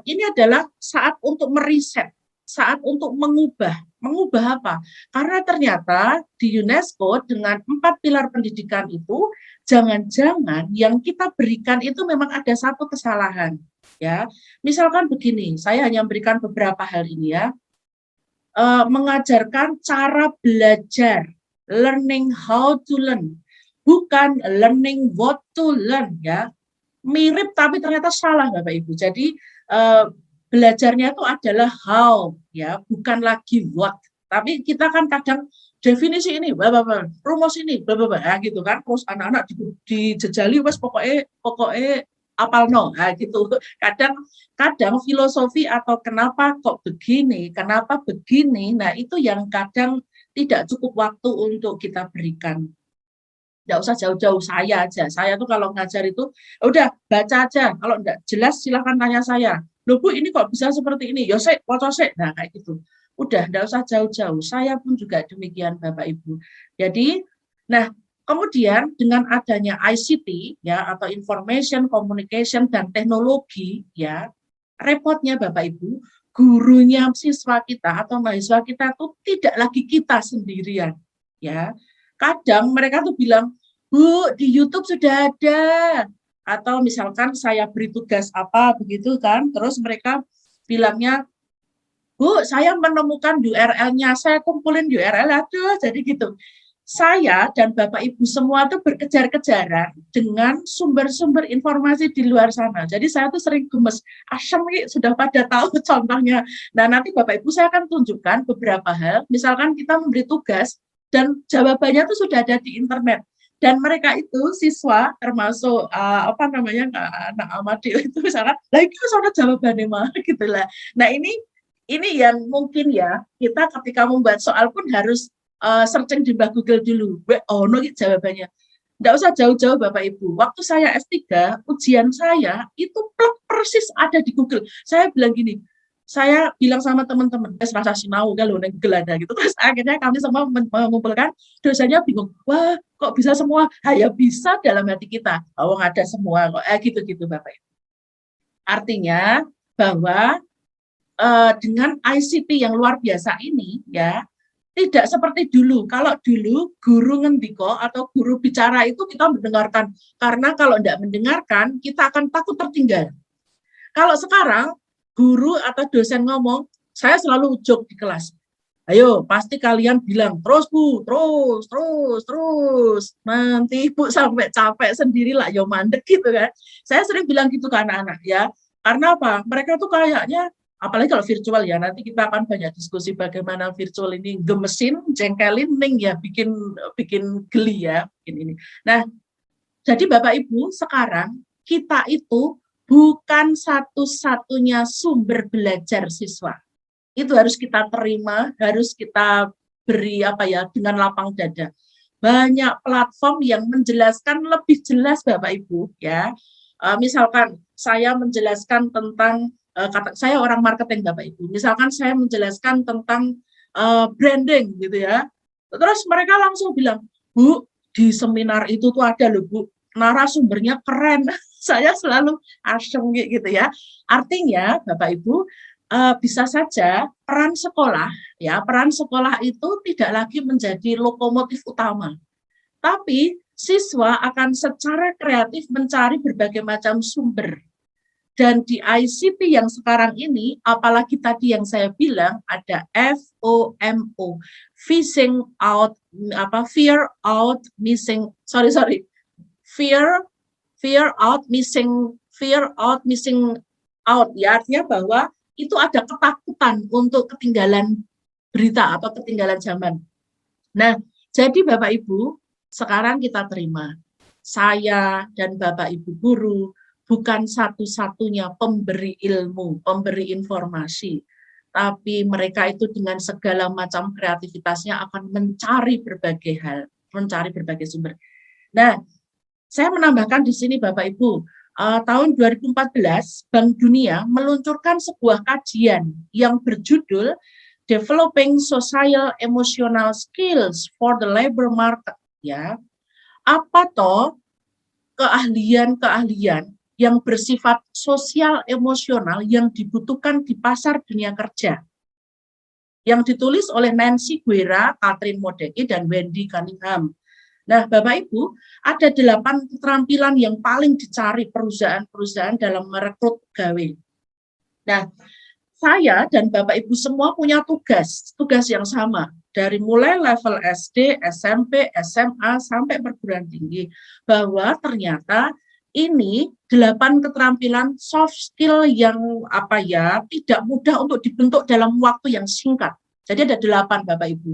ini adalah saat untuk meriset, saat untuk mengubah apa? Karena ternyata di UNESCO dengan 4 pilar pendidikan itu, jangan-jangan yang kita berikan itu memang ada satu kesalahan, ya. Misalkan begini, saya hanya memberikan beberapa hal ini ya, mengajarkan cara belajar, learning how to learn, bukan learning what to learn, ya. Mirip tapi ternyata salah Bapak Ibu. Jadi belajarnya itu adalah how, ya, bukan lagi what. Tapi kita kan kadang definisi ini, rumus ini, ya, gitu kan. Terus anak-anak dijejali, wes pokoknya apal no, nah, gitu. Kadang filosofi atau kenapa kok begini, kenapa begini, nah itu yang kadang tidak cukup waktu untuk kita berikan. Nggak usah jauh-jauh, saya aja. Saya tuh kalau ngajar itu, udah baca aja. Kalau nggak jelas silahkan tanya saya. Loh Bu, ini kok bisa seperti ini? Yosek, potosek. Nah kayak gitu. Udah, nggak usah jauh-jauh. Saya pun juga demikian Bapak Ibu. Jadi, nah kemudian dengan adanya ICT ya, atau Information, Communication, dan Teknologi ya, repotnya Bapak Ibu, gurunya siswa kita atau mahasiswa kita tuh tidak lagi kita sendirian ya. Kadang mereka tuh bilang, Bu, di YouTube sudah ada. Atau misalkan saya beri tugas apa begitu kan, terus mereka bilangnya, Bu, saya menemukan URL-nya, saya kumpulin URL, aduh, jadi gitu. Saya dan Bapak Ibu semua tuh berkejar-kejaran dengan sumber-sumber informasi di luar sana. Jadi saya tuh sering gemes, asem sudah pada tahu contohnya. Nah nanti Bapak Ibu saya akan tunjukkan beberapa hal, misalkan kita memberi tugas, dan jawabannya itu sudah ada di internet, dan mereka itu siswa termasuk apa namanya anak Amadil itu misalkan lagi soal jawabannya mah gitulah. Nah ini yang mungkin ya kita ketika membuat soal pun harus searching di Google dulu, no jawabannya. Nggak usah jauh-jauh Bapak Ibu, waktu saya S3 ujian saya itu persis ada di Google. Saya bilang gini, saya bilang sama teman-teman, rasa sinau kan loh gelada gitu. Terus akhirnya kami semua mengumpulkan, dosanya bingung, wah kok bisa semua? Ya bisa dalam hati kita, oh ada semua kok, gitu-gitu Bapak Ibu. Artinya bahwa dengan ICT yang luar biasa ini ya, tidak seperti dulu. Kalau dulu guru ngendiko atau guru bicara itu kita mendengarkan, karena kalau tidak mendengarkan kita akan takut tertinggal. Kalau sekarang guru atau dosen ngomong, saya selalu ujuk di kelas. Ayo, pasti kalian bilang, terus Bu, terus. Nanti Bu sampai capek sendirilah, yo mandek gitu kan. Saya sering bilang gitu ke anak-anak ya. Karena apa? Mereka tuh kayaknya, apalagi kalau virtual ya, nanti kita akan banyak diskusi bagaimana virtual ini gemesin, jengkelin, ya, bikin geli ya, bikin ini. Nah, jadi Bapak Ibu, sekarang kita itu bukan satu-satunya sumber belajar siswa. Itu harus kita terima, harus kita beri apa ya, dengan lapang dada. Banyak platform yang menjelaskan lebih jelas Bapak Ibu ya. Misalkan saya menjelaskan tentang saya orang marketing Bapak Ibu. Misalkan saya menjelaskan tentang branding gitu ya. Terus mereka langsung bilang, Bu, di seminar itu tuh ada loh Bu, narasumbernya keren. Saya selalu asyem gitu ya. Artinya Bapak Ibu, bisa saja peran sekolah, ya peran sekolah itu tidak lagi menjadi lokomotif utama, tapi siswa akan secara kreatif mencari berbagai macam sumber. Dan di ICT yang sekarang ini, apalagi tadi yang saya bilang ada FOMO, fear out missing, fear out missing out, ya artinya bahwa itu ada ketakutan untuk ketinggalan berita atau ketinggalan zaman. Nah, jadi Bapak Ibu, sekarang kita terima, saya dan Bapak Ibu guru bukan satu-satunya pemberi ilmu, pemberi informasi, tapi mereka itu dengan segala macam kreativitasnya akan mencari berbagai hal, mencari berbagai sumber. Nah, saya menambahkan di sini Bapak Ibu, tahun 2014 Bank Dunia meluncurkan sebuah kajian yang berjudul Developing Social Emotional Skills for the Labor Market. Ya, apa toh keahlian-keahlian yang bersifat sosial emosional yang dibutuhkan di pasar dunia kerja, yang ditulis oleh Nancy Guerra, Catherine Modeki, dan Wendy Cunningham. Nah, Bapak Ibu, ada 8 keterampilan yang paling dicari perusahaan-perusahaan dalam merekrut pegawai. Nah, saya dan Bapak Ibu semua punya tugas yang sama, dari mulai level SD, SMP, SMA, sampai perguruan tinggi, bahwa ternyata ini 8 keterampilan soft skill yang tidak mudah untuk dibentuk dalam waktu yang singkat. Jadi ada 8 Bapak Ibu.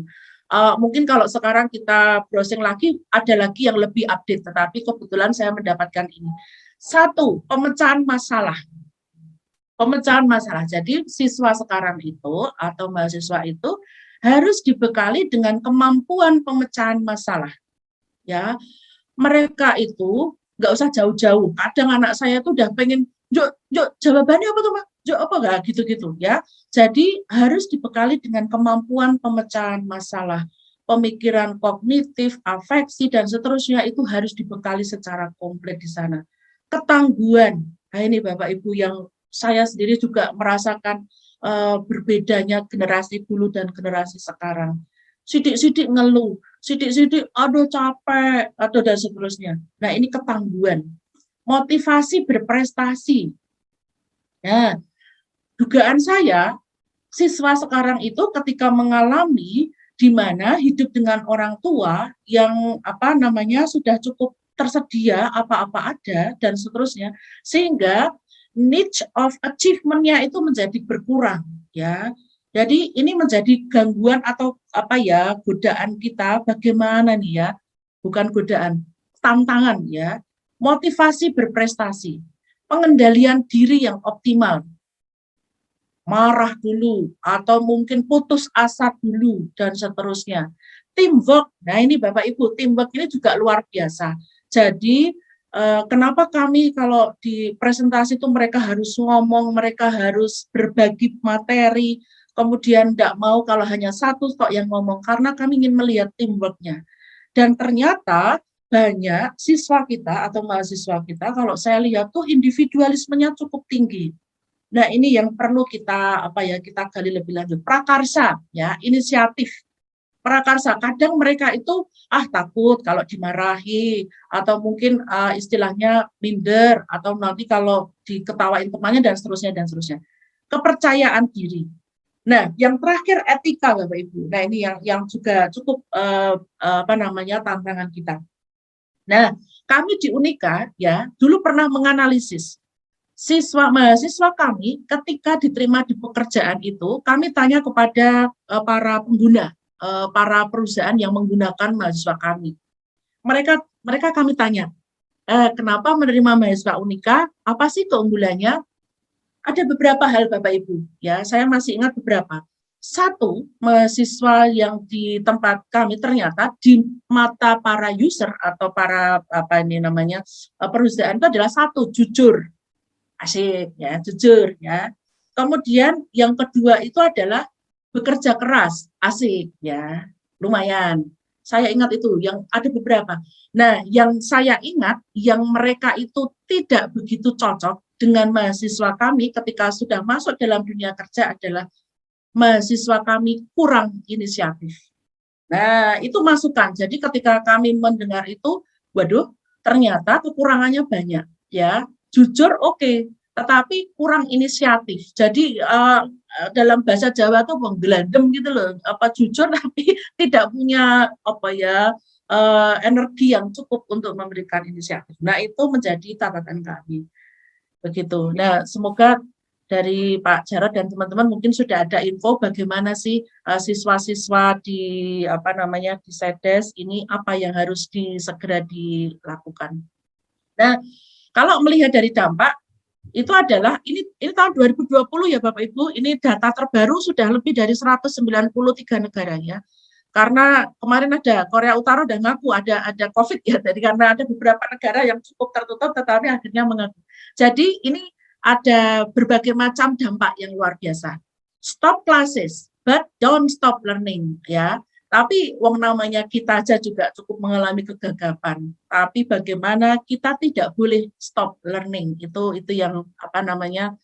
Mungkin kalau sekarang kita browsing lagi, ada lagi yang lebih update, tetapi kebetulan saya mendapatkan ini. 1, pemecahan masalah. Pemecahan masalah. Jadi siswa sekarang itu atau mahasiswa itu harus dibekali dengan kemampuan pemecahan masalah. Ya, mereka itu nggak usah jauh-jauh. Kadang anak saya tuh udah pengen, Jok, jawabannya apa tuh, Pak? Jok, apa nggak gitu-gitu ya. Jadi harus dibekali dengan kemampuan pemecahan masalah, pemikiran kognitif, afeksi, dan seterusnya itu harus dibekali secara komplit di sana. Ketangguhan, nah ini Bapak Ibu yang saya sendiri juga merasakan berbedanya generasi dulu dan generasi sekarang. Sidik-sidik ngeluh, sidik-sidik aduh capek, atau dan seterusnya. Nah ini ketangguhan. Motivasi berprestasi. Nah, dugaan saya, siswa sekarang itu ketika mengalami di mana hidup dengan orang tua yang sudah cukup tersedia, apa-apa ada, dan seterusnya, sehingga niche of achievement-nya itu menjadi berkurang, ya. Jadi ini menjadi gangguan atau godaan kita bagaimana nih ya, bukan godaan, tantangan ya. Motivasi berprestasi, pengendalian diri yang optimal, marah dulu atau mungkin putus asa dulu dan seterusnya. Teamwork, nah ini Bapak Ibu, teamwork ini juga luar biasa. Jadi kenapa kami kalau di presentasi itu mereka harus ngomong, mereka harus berbagi materi, kemudian tidak mau kalau hanya satu tok yang ngomong, karena kami ingin melihat teamwork-nya. Dan ternyata banyak siswa kita atau mahasiswa kita, kalau saya lihat tuh individualismenya cukup tinggi. Nah ini yang perlu kita kita gali lebih lanjut. Prakarsa, ya, inisiatif. Prakarsa, kadang mereka itu takut kalau dimarahi atau mungkin istilahnya minder atau nanti kalau diketawain temannya dan seterusnya. Kepercayaan diri. Nah, yang terakhir etika Bapak Ibu. Nah, ini yang juga cukup tantangan kita. Nah, kami di Unika ya dulu pernah menganalisis mahasiswa kami ketika diterima di pekerjaan itu, kami tanya kepada para pengguna, para perusahaan yang menggunakan mahasiswa kami. Mereka kami tanya, kenapa menerima mahasiswa Unika? Apa sih keunggulannya? Ada beberapa hal Bapak Ibu, ya saya masih ingat beberapa. 1, mahasiswa yang di tempat kami ternyata di mata para user atau para perusahaan itu adalah 1, jujur, asik ya, jujur ya. Kemudian yang kedua itu adalah bekerja keras, asik ya, lumayan. Saya ingat itu, yang ada beberapa. Nah, yang saya ingat, yang mereka itu tidak begitu cocok dengan mahasiswa kami ketika sudah masuk dalam dunia kerja adalah mahasiswa kami kurang inisiatif. Nah, itu masukan. Jadi ketika kami mendengar itu, waduh, ternyata kekurangannya banyak. Ya, jujur oke, tetapi kurang inisiatif. Jadi dalam bahasa Jawa tuh menggelandem gitu loh. Apa jujur tapi tidak punya apa ya energi yang cukup untuk memberikan inisiatif. Nah, itu menjadi catatan kami. Begitu. Nah, semoga dari Pak Jarod dan teman-teman mungkin sudah ada info bagaimana sih siswa-siswa di apa namanya di SEDES ini apa yang harus segera dilakukan. Nah, kalau melihat dari dampak itu adalah ini tahun 2020 ya Bapak Ibu, ini data terbaru sudah lebih dari 193 negara ya. Karena kemarin ada Korea Utara udah ngaku ada COVID ya, jadi karena ada beberapa negara yang cukup tertutup tetapi akhirnya mengaku. Jadi ini ada berbagai macam dampak yang luar biasa. Stop classes, but don't stop learning ya. Tapi wong namanya kita aja juga cukup mengalami kegagapan. Tapi bagaimana kita tidak boleh stop learning itu yang apa namanya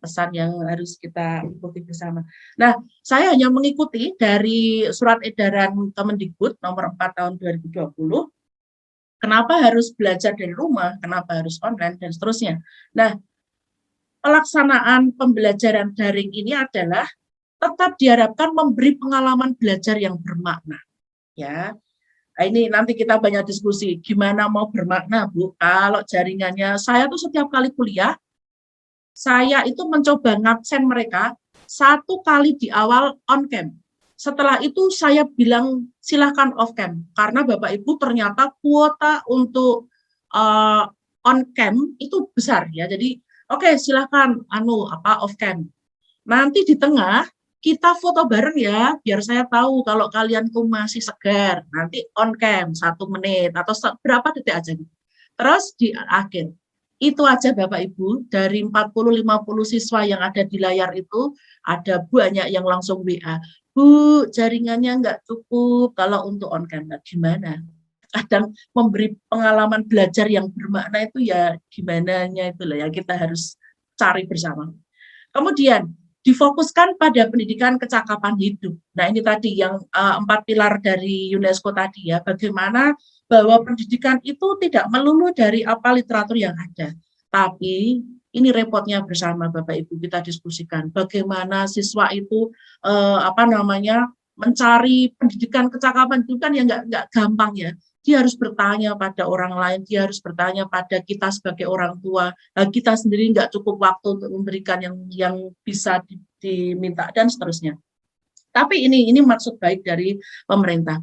pesan yang harus kita ikuti bersama. Nah, saya hanya mengikuti dari surat edaran Kemendikbud nomor 4 tahun 2020. Kenapa harus belajar dari rumah, kenapa harus online, dan seterusnya. Nah, pelaksanaan pembelajaran daring ini adalah tetap diharapkan memberi pengalaman belajar yang bermakna. Ya, nah, ini nanti kita banyak diskusi, gimana mau bermakna, Bu, kalau jaringannya, saya tuh setiap kali kuliah, saya itu mencoba ngabsen mereka 1 kali di awal on cam. Setelah itu saya bilang silahkan off cam karena Bapak Ibu ternyata kuota untuk on cam itu besar ya. Jadi oke, silahkan off cam. Nanti di tengah kita foto bareng ya biar saya tahu kalau kalian tuh masih segar. Nanti on cam 1 menit atau berapa detik aja. Terus di akhir itu aja Bapak Ibu, dari 40-50 siswa yang ada di layar itu, ada banyak yang langsung WA. Bu, jaringannya nggak cukup kalau untuk on camera. Gimana? Kadang memberi pengalaman belajar yang bermakna itu ya gimananya itu lah ya kita harus cari bersama. Kemudian, difokuskan pada pendidikan kecakapan hidup. Nah, ini tadi yang 4 pilar dari UNESCO tadi ya, bagaimana bahwa pendidikan itu tidak melulu dari apa literatur yang ada, tapi ini repotnya bersama Bapak Ibu kita diskusikan bagaimana siswa itu mencari pendidikan kecakapan itu kan ya nggak gampang ya. Dia harus bertanya pada orang lain, dia harus bertanya pada kita sebagai orang tua. Nah, kita sendiri nggak cukup waktu untuk memberikan yang bisa diminta dan seterusnya. Tapi ini maksud baik dari pemerintah.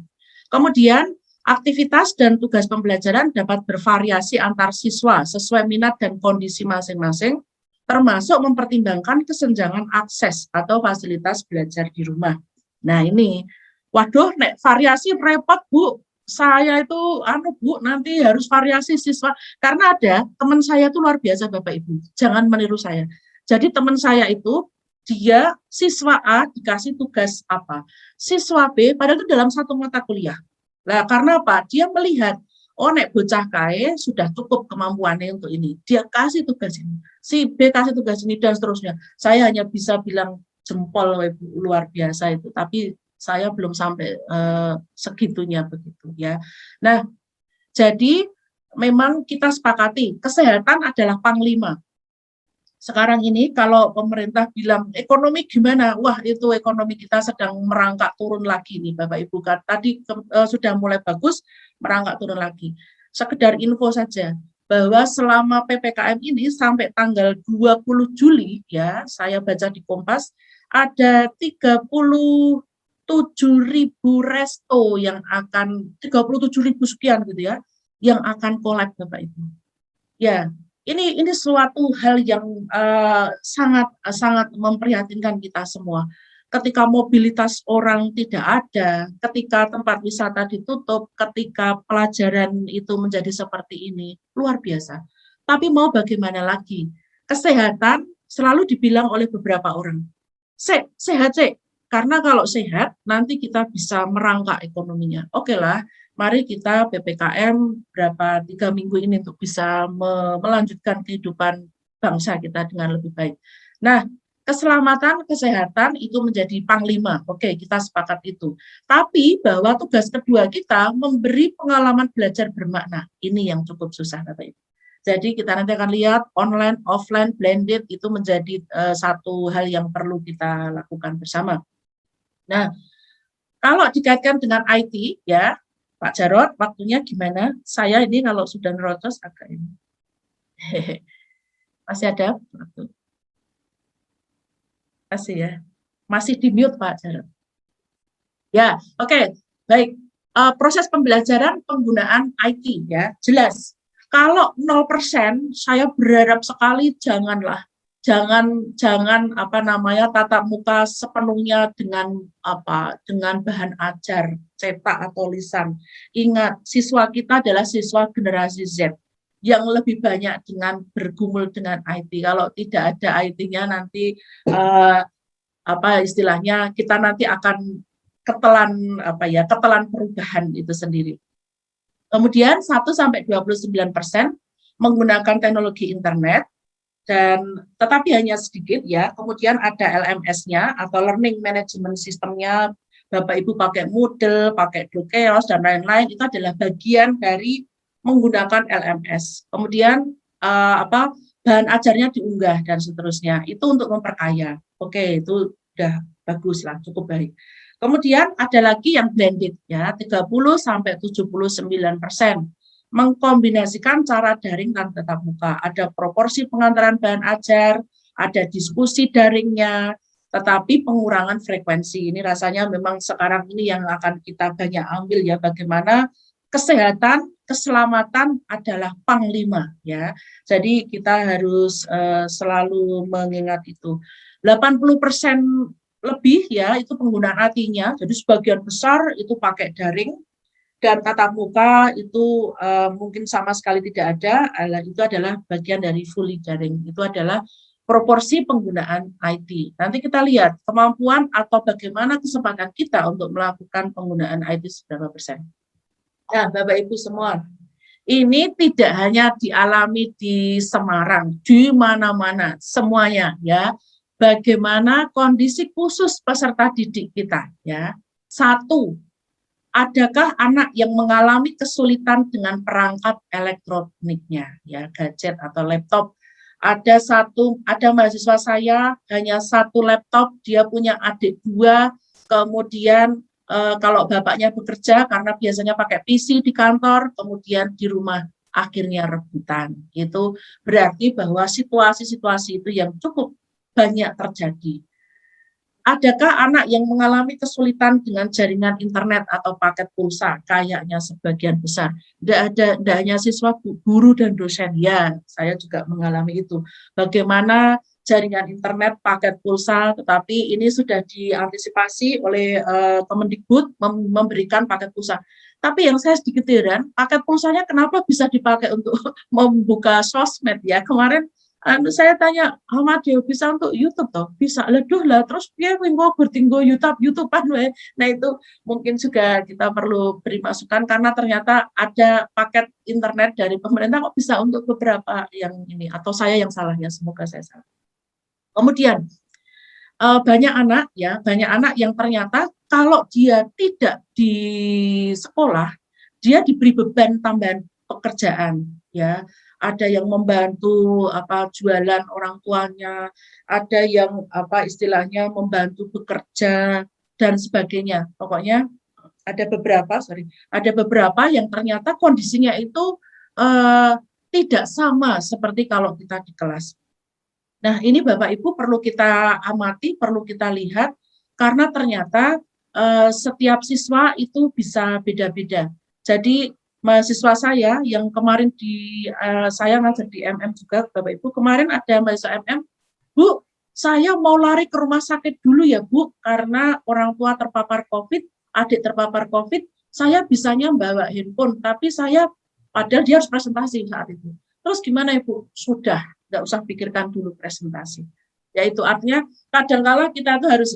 Kemudian aktivitas dan tugas pembelajaran dapat bervariasi antar siswa sesuai minat dan kondisi masing-masing, termasuk mempertimbangkan kesenjangan akses atau fasilitas belajar di rumah. Nah ini, waduh, nek variasi repot Bu. Saya itu, Bu, nanti harus variasi siswa. Karena ada teman saya itu luar biasa Bapak Ibu. Jangan meniru saya. Jadi teman saya itu, dia siswa A dikasih tugas apa. Siswa B, padahal itu dalam 1 mata kuliah. Nah, karena apa? Dia melihat, nek bocah kae sudah cukup kemampuannya untuk ini. Dia kasih tugas ini. Si B kasih tugas ini dan seterusnya. Saya hanya bisa bilang jempol luar biasa itu, tapi saya belum sampai segitunya begitu ya. Nah, jadi memang kita sepakati kesehatan adalah panglima. Sekarang ini kalau pemerintah bilang ekonomi gimana? Wah, itu ekonomi kita sedang merangkak turun lagi nih Bapak Ibu. Tadi sudah mulai bagus, merangkak turun lagi. Sekedar info saja bahwa selama PPKM ini sampai tanggal 20 Juli ya, saya baca di Kompas ada 37.000 resto yang akan 37.000 sekian gitu ya, yang akan collab Bapak Ibu. Ya, ini suatu hal yang sangat memprihatinkan kita semua. Ketika mobilitas orang tidak ada, ketika tempat wisata ditutup, ketika pelajaran itu menjadi seperti ini, luar biasa. Tapi mau bagaimana lagi? Kesehatan selalu dibilang oleh beberapa orang. Sehat, Karena kalau sehat, nanti kita bisa merangkak ekonominya. Oke lah, mari kita PPKM berapa 3 minggu ini untuk bisa melanjutkan kehidupan bangsa kita dengan lebih baik. Nah, keselamatan, kesehatan itu menjadi panglima. Oke, kita sepakat itu. Tapi bahwa tugas kedua kita memberi pengalaman belajar bermakna. Ini yang cukup susah, Bapak Ibu. Jadi kita nanti akan lihat online, offline, blended itu menjadi satu hal yang perlu kita lakukan bersama. Nah, kalau dikaitkan dengan IT, ya, Pak Jarod, waktunya gimana? Saya ini kalau sudah nerocos agak ini. Masih ada waktu? Masih ya? Masih di mute, Pak Jarod. Ya, oke, baik. Proses pembelajaran penggunaan IT, ya, jelas. Kalau 0%, saya berharap sekali jangan tatap muka sepenuhnya dengan bahan ajar cetak atau lisan. Ingat, siswa kita adalah siswa generasi Z yang lebih banyak dengan bergumul dengan IT. Kalau tidak ada IT-nya nanti istilahnya kita nanti akan ketelan perubahan itu sendiri. Kemudian 1-29% menggunakan teknologi internet, tetapi hanya sedikit ya. Kemudian ada LMS-nya atau Learning Management System-nya, Bapak Ibu pakai Moodle, pakai Dokeos dan lain-lain, itu adalah bagian dari menggunakan LMS. Kemudian bahan ajarnya diunggah dan seterusnya. Itu untuk memperkaya. Oke, itu udah bagus lah, cukup baik. Kemudian ada lagi yang blended ya, 30-79%. Mengkombinasikan cara daring dan tatap muka. Ada proporsi pengantaran bahan ajar, ada diskusi daringnya, tetapi pengurangan frekuensi. Ini rasanya memang sekarang ini yang akan kita banyak ambil ya, bagaimana kesehatan, keselamatan adalah panglima ya. Jadi kita harus selalu mengingat itu. 80% lebih ya itu penggunaan artinya, jadi sebagian besar itu pakai daring. Dan tatap muka itu mungkin sama sekali tidak ada, itu adalah bagian dari fully daring. Itu adalah proporsi penggunaan IT. Nanti kita lihat kemampuan atau bagaimana kesempatan kita untuk melakukan penggunaan IT seberapa persen. Nah, Bapak Ibu semua, ini tidak hanya dialami di Semarang, di mana-mana, semuanya ya. Bagaimana kondisi khusus peserta didik kita ya. 1, adakah anak yang mengalami kesulitan dengan perangkat elektroniknya, ya, gadget atau laptop? Ada mahasiswa saya hanya 1 laptop, dia punya adik 2, kemudian kalau bapaknya bekerja karena biasanya pakai PC di kantor, kemudian di rumah akhirnya rebutan. Itu berarti bahwa situasi-situasi itu yang cukup banyak terjadi. Adakah anak yang mengalami kesulitan dengan jaringan internet atau paket pulsa? Kayaknya sebagian besar. Tidak hanya siswa, guru dan dosen. Ya, saya juga mengalami itu. Bagaimana jaringan internet, paket pulsa, tetapi ini sudah diantisipasi oleh Kemendikbud memberikan paket pulsa. Tapi yang saya sedikit heran, paket pulsanya kenapa bisa dipakai untuk membuka sosmed ya? Kemarin saya tanya, Ahmad bisa untuk YouTube toh? Bisa, leduh lah, terus dia bertinggo YouTubean. Nah itu mungkin juga kita perlu beri masukan karena ternyata ada paket internet dari pemerintah kok bisa untuk beberapa yang ini, atau saya yang salah ya, semoga saya salah. Kemudian banyak anak yang ternyata kalau dia tidak di sekolah, dia diberi beban tambahan pekerjaan ya. Ada yang membantu jualan orang tuanya, ada yang istilahnya membantu bekerja dan sebagainya. Pokoknya ada beberapa yang ternyata kondisinya itu tidak sama seperti kalau kita di kelas. Nah, ini Bapak Ibu perlu kita amati, perlu kita lihat karena ternyata setiap siswa itu bisa beda-beda. Jadi mahasiswa saya yang kemarin saya ngajar di MM juga, Bapak Ibu, kemarin ada mahasiswa MM, Bu, saya mau lari ke rumah sakit dulu ya Bu, karena orang tua terpapar COVID, adik terpapar COVID, saya bisanya bawa handphone, tapi padahal dia harus presentasi saat itu. Terus gimana Ibu? Sudah, nggak usah pikirkan dulu presentasi. Yaitu artinya kadangkala kita itu harus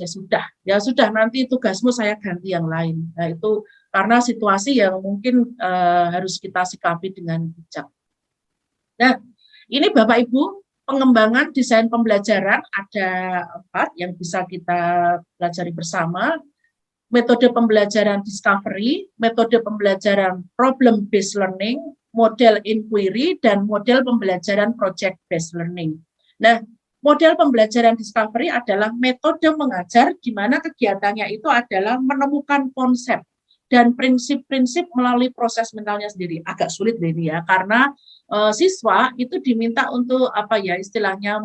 ya sudah nanti tugasmu saya ganti yang lain. Nah itu karena situasi yang mungkin harus kita sikapi dengan bijak. Nah ini Bapak Ibu pengembangan desain pembelajaran ada 4 yang bisa kita pelajari bersama. Metode pembelajaran discovery, metode pembelajaran problem based learning, model inquiry, dan model pembelajaran project based learning. Nah, model pembelajaran discovery adalah metode mengajar di mana kegiatannya itu adalah menemukan konsep dan prinsip-prinsip melalui proses mentalnya sendiri. Agak sulit ini ya, karena siswa itu diminta untuk istilahnya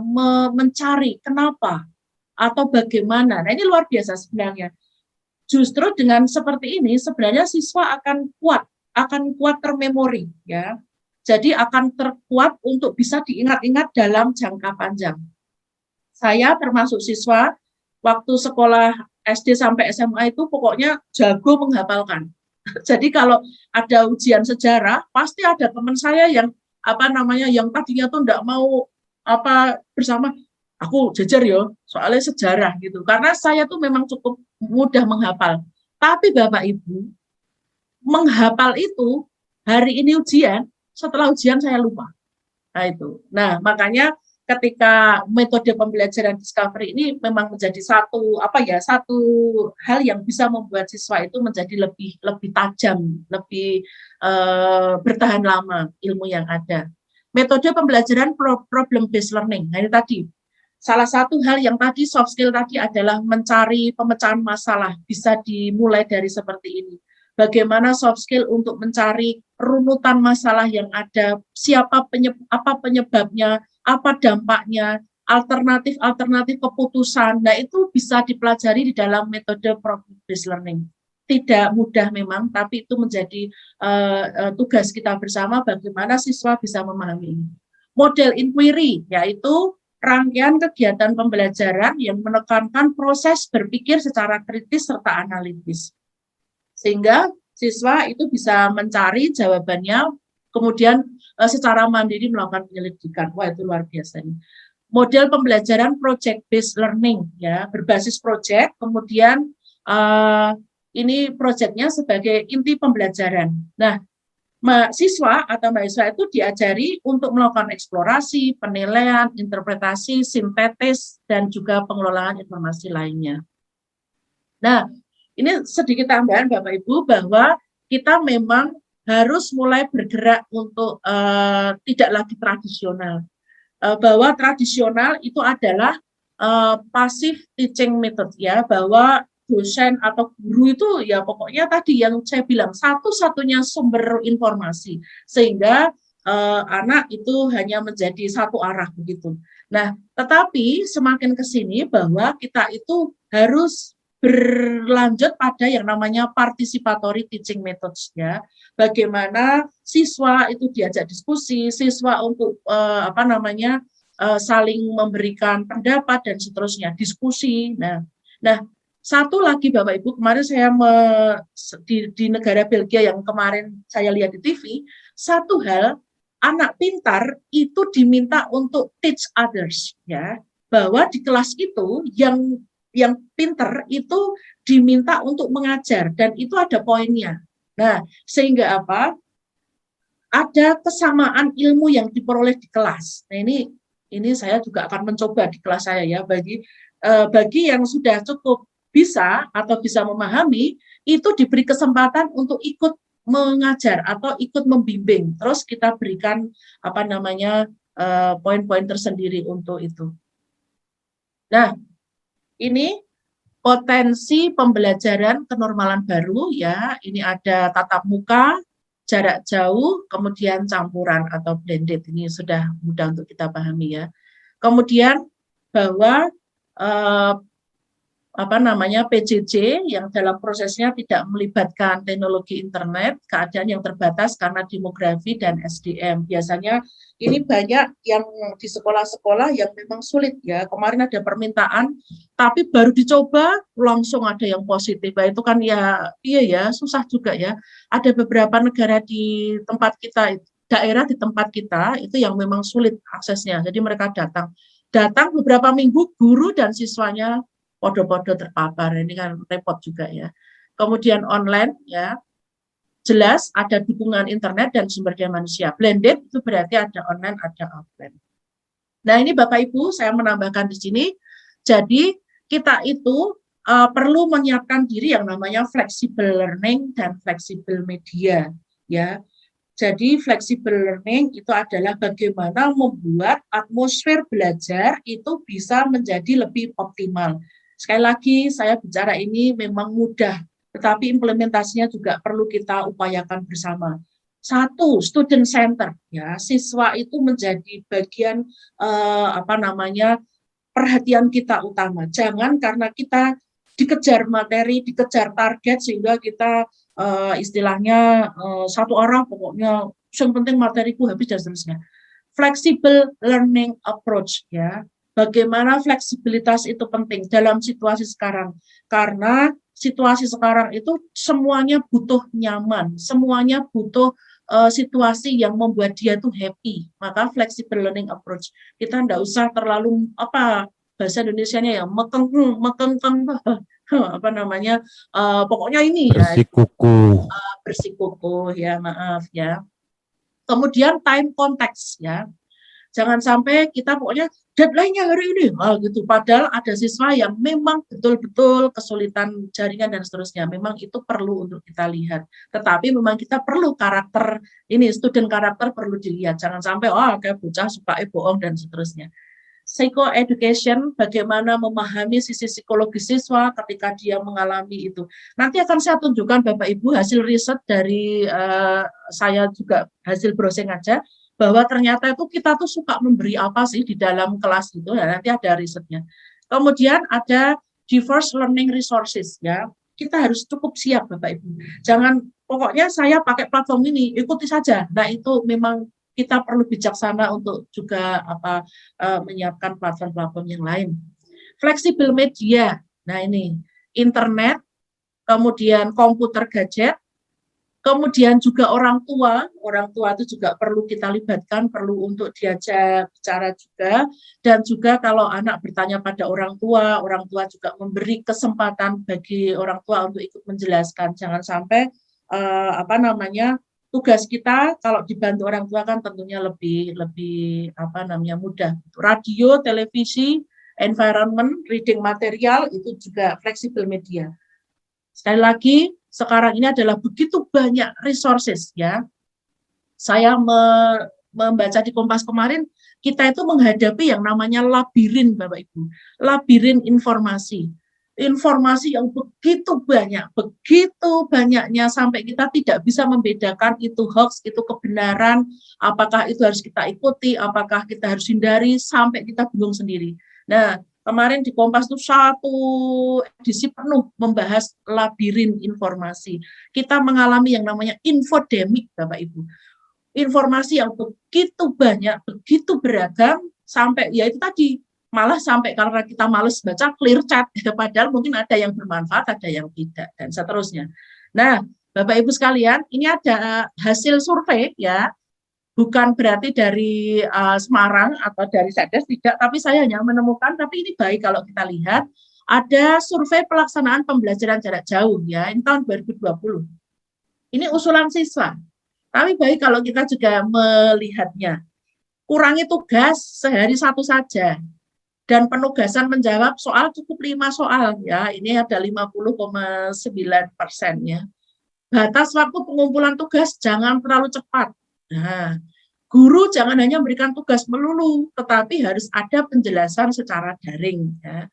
mencari kenapa atau bagaimana. Nah, ini luar biasa sebenarnya. Justru dengan seperti ini sebenarnya siswa akan kuat termemori ya. Jadi akan terkuat untuk bisa diingat-ingat dalam jangka panjang. Saya termasuk siswa waktu sekolah SD sampai SMA itu pokoknya jago menghafalkan. Jadi kalau ada ujian sejarah pasti ada teman saya yang yang tadinya tuh enggak mau bersama aku jajar yo, soalnya sejarah gitu. Karena saya tuh memang cukup mudah menghafal. Tapi Bapak Ibu, menghafal itu hari ini ujian, setelah ujian saya lupa. Nah itu. Nah, makanya ketika metode pembelajaran discovery ini memang menjadi satu hal yang bisa membuat siswa itu menjadi lebih tajam, lebih bertahan lama ilmu yang ada. Metode pembelajaran problem based learning. Nah, ini tadi salah satu hal yang tadi soft skill tadi adalah mencari pemecahan masalah, bisa dimulai dari seperti ini. Bagaimana soft skill untuk mencari runutan masalah yang ada, apa penyebabnya, apa dampaknya, alternatif keputusan. Nah, itu bisa dipelajari di dalam metode problem based learning. Tidak mudah memang, tapi itu menjadi tugas kita bersama bagaimana siswa bisa memahami ini. Model inquiry, yaitu rangkaian kegiatan pembelajaran yang menekankan proses berpikir secara kritis serta analitis. Sehingga siswa itu bisa mencari jawabannya, kemudian secara mandiri melakukan penyelidikan. Wah, itu luar biasa. Model pembelajaran project based learning, ya, berbasis project, kemudian ini projectnya sebagai inti pembelajaran. Nah, siswa atau mahasiswa itu diajari untuk melakukan eksplorasi, penilaian, interpretasi, sintetis, dan juga pengelolaan informasi lainnya. Nah, ini sedikit tambahan Bapak Ibu bahwa kita memang harus mulai bergerak untuk tidak lagi tradisional. Bahwa tradisional itu adalah passive teaching method ya, bahwa dosen atau guru itu ya pokoknya tadi yang saya bilang satu-satunya sumber informasi sehingga anak itu hanya menjadi satu arah begitu. Nah, tetapi semakin ke sini bahwa kita itu harus berlanjut pada yang namanya participatory teaching methods ya. Bagaimana siswa itu diajak diskusi, siswa untuk saling memberikan pendapat dan seterusnya, diskusi. Nah, satu lagi Bapak Ibu, kemarin saya di negara Belgia yang kemarin saya lihat di TV, satu hal anak pintar itu diminta untuk teach others ya, bahwa di kelas itu yang pintar itu diminta untuk mengajar dan itu ada poinnya. Nah, sehingga apa? Ada kesamaan ilmu yang diperoleh di kelas. Nah, ini saya juga akan mencoba di kelas saya ya, bagi yang sudah cukup bisa atau bisa memahami, itu diberi kesempatan untuk ikut mengajar atau ikut membimbing. Terus kita berikan poin-poin tersendiri untuk itu. Nah, ini potensi pembelajaran kenormalan baru ya. Ini ada tatap muka, jarak jauh, kemudian campuran atau blended. Ini sudah mudah untuk kita pahami ya. Kemudian bahwa PJJ yang dalam prosesnya tidak melibatkan teknologi internet, keadaan yang terbatas karena demografi dan SDM. Biasanya ini banyak yang di sekolah-sekolah yang memang sulit ya. Kemarin ada permintaan, tapi baru dicoba langsung ada yang positif. Nah, itu kan susah juga ya. Ada beberapa negara di tempat kita, daerah di tempat kita itu yang memang sulit aksesnya. Jadi mereka datang. Datang beberapa minggu, guru dan siswanya podo-podo terpapar. Ini kan repot juga ya. Kemudian online ya, jelas ada dukungan internet dan sumber daya manusia. Blended itu berarti ada online, ada offline. Nah, ini Bapak Ibu, saya menambahkan di sini. Jadi kita itu perlu menyiapkan diri yang namanya flexible learning dan flexible media, ya. Jadi flexible learning itu adalah bagaimana membuat atmosfer belajar itu bisa menjadi lebih optimal. Sekali lagi saya bicara ini memang mudah, tetapi implementasinya juga perlu kita upayakan bersama. Satu, student center, ya, siswa itu menjadi bagian perhatian kita utama. Jangan karena kita dikejar materi, dikejar target sehingga kita istilahnya satu arah pokoknya yang penting materiku habis dan seterusnya. Flexible learning approach ya. Bagaimana fleksibilitas itu penting dalam situasi sekarang. Karena situasi sekarang itu semuanya butuh nyaman, semuanya butuh situasi yang membuat dia tuh happy. Maka flexible learning approach. Kita enggak usah terlalu bahasa Indonesianya ya mekeng pokoknya ini bersikukuh. Bersikukuh ya, maaf ya. Kemudian time context ya. Jangan sampai kita pokoknya deadline-nya hari ini, gitu. Padahal ada siswa yang memang betul-betul kesulitan jaringan dan seterusnya. Memang itu perlu untuk kita lihat. Tetapi memang kita perlu karakter ini, student karakter perlu dilihat. Jangan sampai kayak bocah suka bohong dan seterusnya. Psycho-education, bagaimana memahami sisi psikologis siswa ketika dia mengalami itu. Nanti akan saya tunjukkan Bapak Ibu hasil riset dari saya juga hasil browsing aja, bahwa ternyata itu kita tuh suka memberi apa sih di dalam kelas itu, ya, nanti ada risetnya. Kemudian ada diverse learning resources ya, kita harus cukup siap Bapak Ibu. Jangan pokoknya saya pakai platform ini, ikuti saja. Nah itu memang kita perlu bijaksana untuk juga menyiapkan platform-platform yang lain. Flexible media, nah ini internet, kemudian komputer gadget, kemudian juga orang tua itu juga perlu kita libatkan, perlu untuk diajak bicara juga, dan juga kalau anak bertanya pada orang tua juga memberi kesempatan bagi orang tua untuk ikut menjelaskan. Jangan sampai tugas kita kalau dibantu orang tua kan tentunya lebih mudah. Radio, televisi, environment, reading material itu juga flexible media. Sekali lagi, sekarang ini adalah begitu banyak resources ya. Saya membaca di Kompas kemarin, kita itu menghadapi yang namanya labirin Bapak Ibu. Labirin informasi. Informasi yang begitu banyaknya sampai kita tidak bisa membedakan itu hoax, itu kebenaran, apakah itu harus kita ikuti, apakah kita harus hindari, sampai kita bingung sendiri. Nah, kemarin di Kompas itu satu edisi penuh membahas labirin informasi. Kita mengalami yang namanya infodemik, Bapak Ibu. Informasi yang begitu banyak, begitu beragam, sampai ya itu tadi, malah sampai karena kita males baca clear chat, padahal mungkin ada yang bermanfaat, ada yang tidak, dan seterusnya. Nah, Bapak Ibu sekalian, ini ada hasil survei ya, bukan berarti dari Semarang atau dari Sedes, tidak, tapi saya hanya menemukan, tapi ini baik kalau kita lihat, ada survei pelaksanaan pembelajaran jarak jauh ya, ini tahun 2020. Ini usulan siswa, tapi baik kalau kita juga melihatnya. Kurangi tugas sehari satu saja, dan penugasan menjawab soal cukup 5 soal ya, ini ada 50,9% ya. Batas waktu pengumpulan tugas jangan terlalu cepat. Nah, guru jangan hanya memberikan tugas melulu, tetapi harus ada penjelasan secara daring. Ya.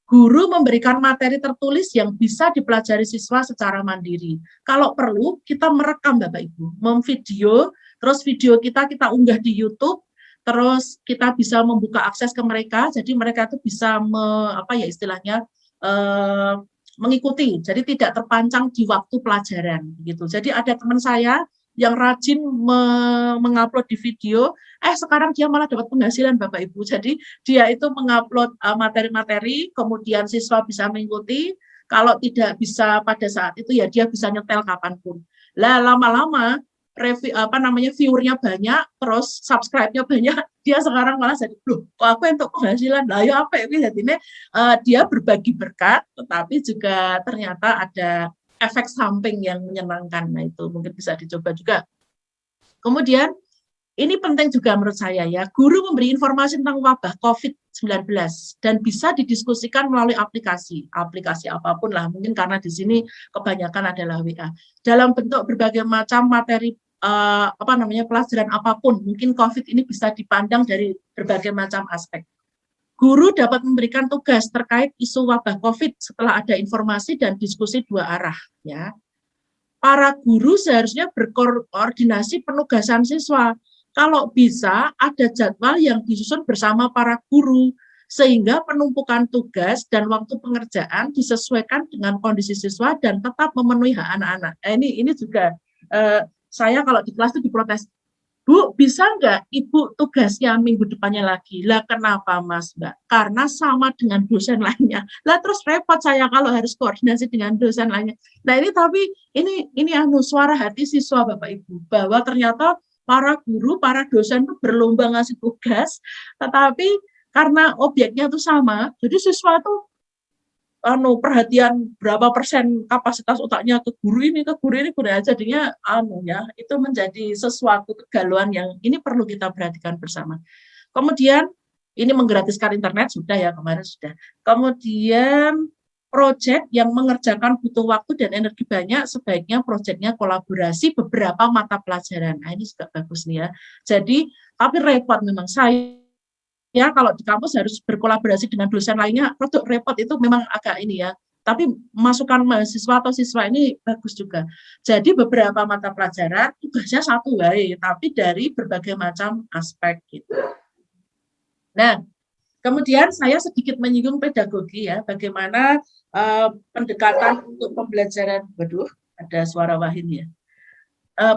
Guru memberikan materi tertulis yang bisa dipelajari siswa secara mandiri. Kalau perlu, kita merekam Bapak Ibu, memvideo, terus video kita unggah di YouTube, terus kita bisa membuka akses ke mereka, jadi mereka itu bisa mengikuti, jadi tidak terpancang di waktu pelajaran gitu. Jadi ada teman saya yang rajin mengupload di video, sekarang dia malah dapat penghasilan Bapak Ibu. Jadi dia itu mengupload materi-materi, kemudian siswa bisa mengikuti, kalau tidak bisa pada saat itu ya dia bisa nyetel kapanpun. Lah lama-lama viewernya banyak, terus subscribe-nya banyak, dia sekarang malah jadi, loh, kok aku untuk penghasilan, lah ya apa ini, jadinya dia berbagi berkat, tetapi juga ternyata ada efek samping yang menyenangkan. Nah itu mungkin bisa dicoba juga. Kemudian ini penting juga menurut saya ya, guru memberi informasi tentang wabah COVID-19 dan bisa didiskusikan melalui aplikasi apapun lah, mungkin karena di sini kebanyakan adalah WA, dalam bentuk berbagai macam materi pelajaran apapun, mungkin COVID ini bisa dipandang dari berbagai macam aspek. Guru dapat memberikan tugas terkait isu wabah COVID setelah ada informasi dan diskusi dua arah ya. Para guru seharusnya berkoordinasi penugasan siswa. Kalau bisa, ada jadwal yang disusun bersama para guru, sehingga penumpukan tugas dan waktu pengerjaan disesuaikan dengan kondisi siswa dan tetap memenuhi hak anak-anak. Ini juga saya kalau di kelas itu diprotes, Bu, bisa nggak Ibu tugasnya minggu depannya lagi? Lah kenapa Mas, Mbak? Karena sama dengan dosen lainnya. Lah terus repot saya kalau harus koordinasi dengan dosen lainnya. Nah ini tapi ini suara hati siswa Bapak Ibu, bahwa ternyata para guru, para dosen itu berlomba ngasih tugas, tetapi karena objeknya itu sama, jadi siswa itu perhatian berapa persen kapasitas otaknya ke guru ini, jadinya itu menjadi sesuatu kegalauan yang ini perlu kita perhatikan bersama. Kemudian ini menggratiskan internet sudah ya, kemarin sudah. Kemudian proyek yang mengerjakan butuh waktu dan energi banyak, sebaiknya proyeknya kolaborasi beberapa mata pelajaran. Nah, ini juga bagus nih ya. Jadi, tapi repot memang saya kalau di kampus harus berkolaborasi dengan dosen lainnya, produk repot itu memang agak ini ya. Tapi masukan mahasiswa atau siswa ini bagus juga. Jadi beberapa mata pelajaran tugasnya satu wae, tapi dari berbagai macam aspek gitu. Nah, kemudian saya sedikit menyinggung pedagogi ya, bagaimana pendekatan untuk pembelajaran, ada suara Wahid ya,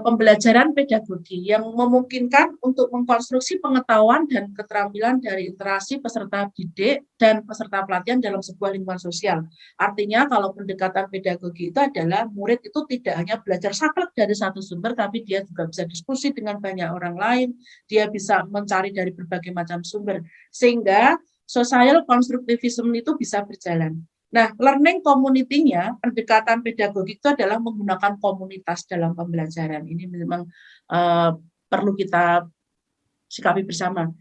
pembelajaran pedagogi yang memungkinkan untuk mengkonstruksi pengetahuan dan keterampilan dari interaksi peserta didik dan peserta pelatihan dalam sebuah lingkungan sosial. Artinya kalau pendekatan pedagogi itu adalah murid itu tidak hanya belajar saklek dari satu sumber, tapi dia juga bisa diskusi dengan banyak orang lain, dia bisa mencari dari berbagai macam sumber, sehingga social constructivism itu bisa berjalan. Nah, learning community-nya, pendekatan pedagogik itu adalah menggunakan komunitas dalam pembelajaran. Ini memang perlu kita sikapi bersama.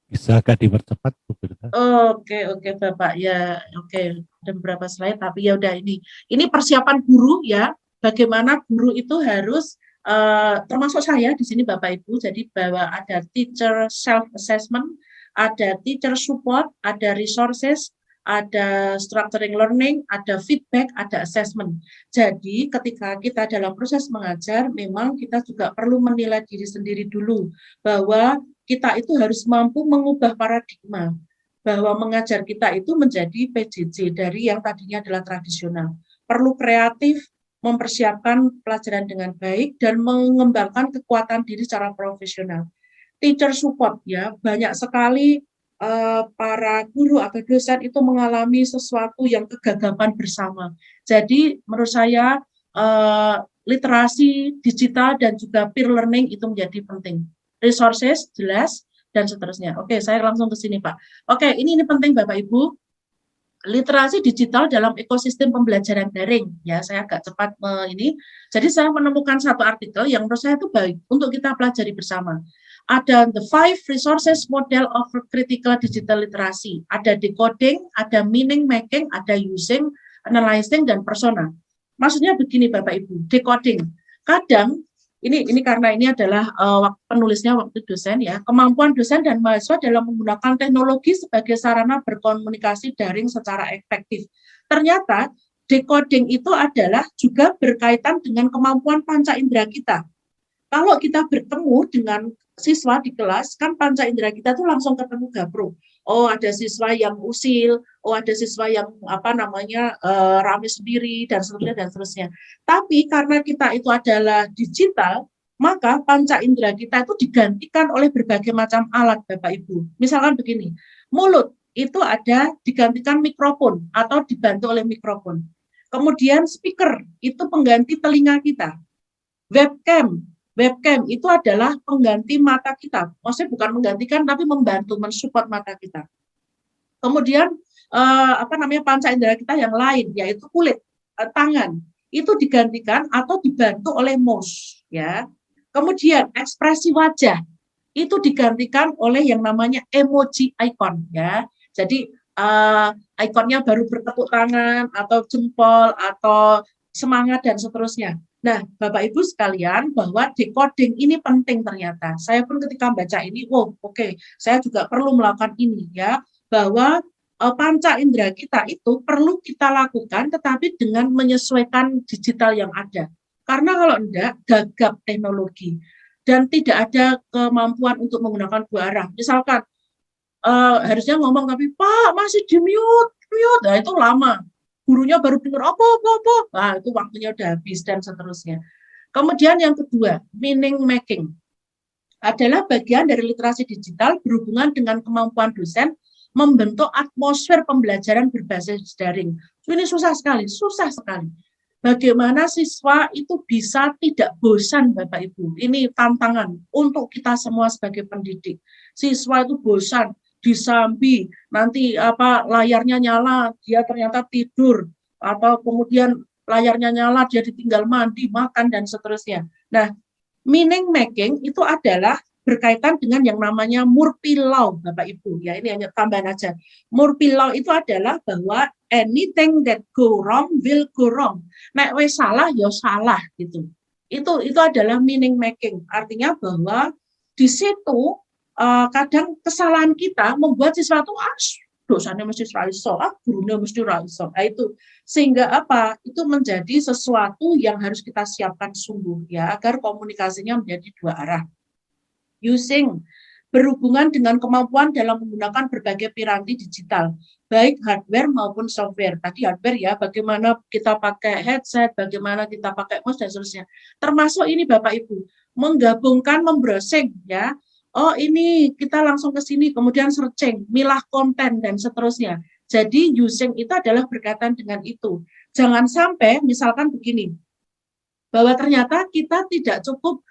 Bisakah dipercepat, Bu Berta? Oke, Bapak. Ya, oke. Ada beberapa slide, tapi ya udah ini. Ini persiapan guru ya. Bagaimana guru itu harus, termasuk saya di sini Bapak Ibu, jadi bahwa ada teacher self-assessment, ada teacher support, ada resources, ada structuring learning, ada feedback, ada assessment. Jadi ketika kita dalam proses mengajar, memang kita juga perlu menilai diri sendiri dulu, bahwa kita itu harus mampu mengubah paradigma, bahwa mengajar kita itu menjadi PJJ dari yang tadinya adalah tradisional. Perlu kreatif, mempersiapkan pelajaran dengan baik, dan mengembangkan kekuatan diri secara profesional. Teacher support ya, banyak sekali para guru atau dosen itu mengalami sesuatu yang kegagapan bersama. Jadi menurut saya literasi digital dan juga peer learning itu menjadi penting. Resources jelas dan seterusnya. Oke, saya langsung ke sini Pak. Oke, ini penting Bapak Ibu. Literasi digital dalam ekosistem pembelajaran daring. Ya, saya agak cepat ini. Jadi saya menemukan satu artikel yang menurut saya itu baik untuk kita pelajari bersama. Ada the 5 resources model of critical digital literacy. Ada decoding, ada meaning making, ada using, analyzing, dan persona. Maksudnya begini Bapak Ibu, decoding. Kadang, ini karena ini adalah penulisnya waktu dosen ya, kemampuan dosen dan mahasiswa dalam menggunakan teknologi sebagai sarana berkomunikasi daring secara efektif. Ternyata, decoding itu adalah juga berkaitan dengan kemampuan panca indera kita. Kalau kita bertemu dengan siswa di kelas, kan panca indera kita tuh langsung ketemu gapro. Oh, ada siswa yang usil, oh ada siswa yang rame sendiri dan seterusnya. Tapi karena kita itu adalah digital, maka panca indera kita itu digantikan oleh berbagai macam alat Bapak Ibu. Misalkan begini, mulut itu ada digantikan mikrofon atau dibantu oleh mikrofon. Kemudian speaker itu pengganti telinga kita. Webcam Webcam itu adalah pengganti mata kita. Maksudnya bukan menggantikan tapi membantu mensupport mata kita. Kemudian panca indera kita yang lain yaitu kulit, tangan itu digantikan atau dibantu oleh mouse ya. Kemudian ekspresi wajah itu digantikan oleh yang namanya emoji icon ya. Jadi ikonnya baru bertepuk tangan atau jempol atau semangat dan seterusnya. Nah, Bapak Ibu sekalian, bahwa decoding ini penting ternyata. Saya pun ketika baca ini, oke, saya juga perlu melakukan ini ya, bahwa panca indera kita itu perlu kita lakukan, tetapi dengan menyesuaikan digital yang ada. Karena kalau enggak, gagap teknologi dan tidak ada kemampuan untuk menggunakan dua arah. Misalkan harusnya ngomong tapi Pak masih di mute, nah itu lama. Gurunya baru dengar apa, nah itu waktunya udah habis dan seterusnya. Kemudian yang kedua, meaning making adalah bagian dari literasi digital berhubungan dengan kemampuan dosen membentuk atmosfer pembelajaran berbasis daring. Ini susah sekali. Bagaimana siswa itu bisa tidak bosan, Bapak Ibu? Ini tantangan untuk kita semua sebagai pendidik. Siswa itu bosan, disambi, nanti layarnya nyala, dia ternyata tidur, atau kemudian layarnya nyala, dia ditinggal mandi, makan, dan seterusnya. Nah, meaning making itu adalah berkaitan dengan yang namanya Murphy Law, Bapak Ibu. Ya, ini hanya tambahan aja. Murphy Law itu adalah bahwa anything that go wrong will go wrong. Nek wes salah, ya salah gitu. Itu adalah meaning making. Artinya bahwa di situ kadang kesalahan kita membuat siswa itu dosanya mesti raiso, gurunya mesti raiso. Nah, itu sehingga itu menjadi sesuatu yang harus kita siapkan sungguh ya agar komunikasinya menjadi dua arah. Using berhubungan dengan kemampuan dalam menggunakan berbagai piranti digital, baik hardware maupun software. Tadi hardware ya, bagaimana kita pakai headset, bagaimana kita pakai mouse dan seterusnya. Termasuk ini Bapak Ibu, menggabungkan, membrowsing ya. Oh ini kita langsung ke sini, kemudian searching, milah konten dan seterusnya. Jadi using itu adalah berkaitan dengan itu. Jangan sampai misalkan begini, bahwa ternyata kita tidak cukup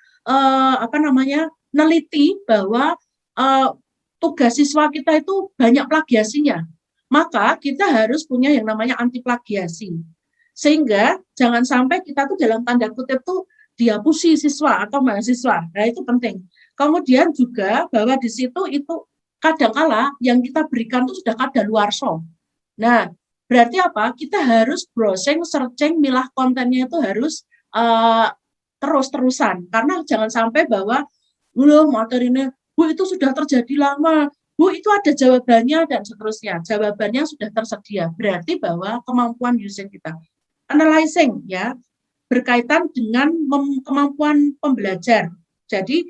neliti bahwa tugas siswa kita itu banyak plagiasinya. Maka kita harus punya yang namanya anti plagiasi. Sehingga jangan sampai kita tuh dalam tanda kutip tuh dihapusi siswa atau mahasiswa. Nah, itu penting. Kemudian juga bahwa di situ itu kadangkala yang kita berikan itu sudah kadaluarsa. Nah, berarti apa? Kita harus browsing, searching, milah kontennya itu harus terus-terusan. Karena jangan sampai bahwa materinya, Bu itu sudah terjadi lama, Bu itu ada jawabannya dan seterusnya. Jawabannya sudah tersedia. Berarti bahwa kemampuan using kita. Analyzing ya, berkaitan dengan kemampuan pembelajar. Jadi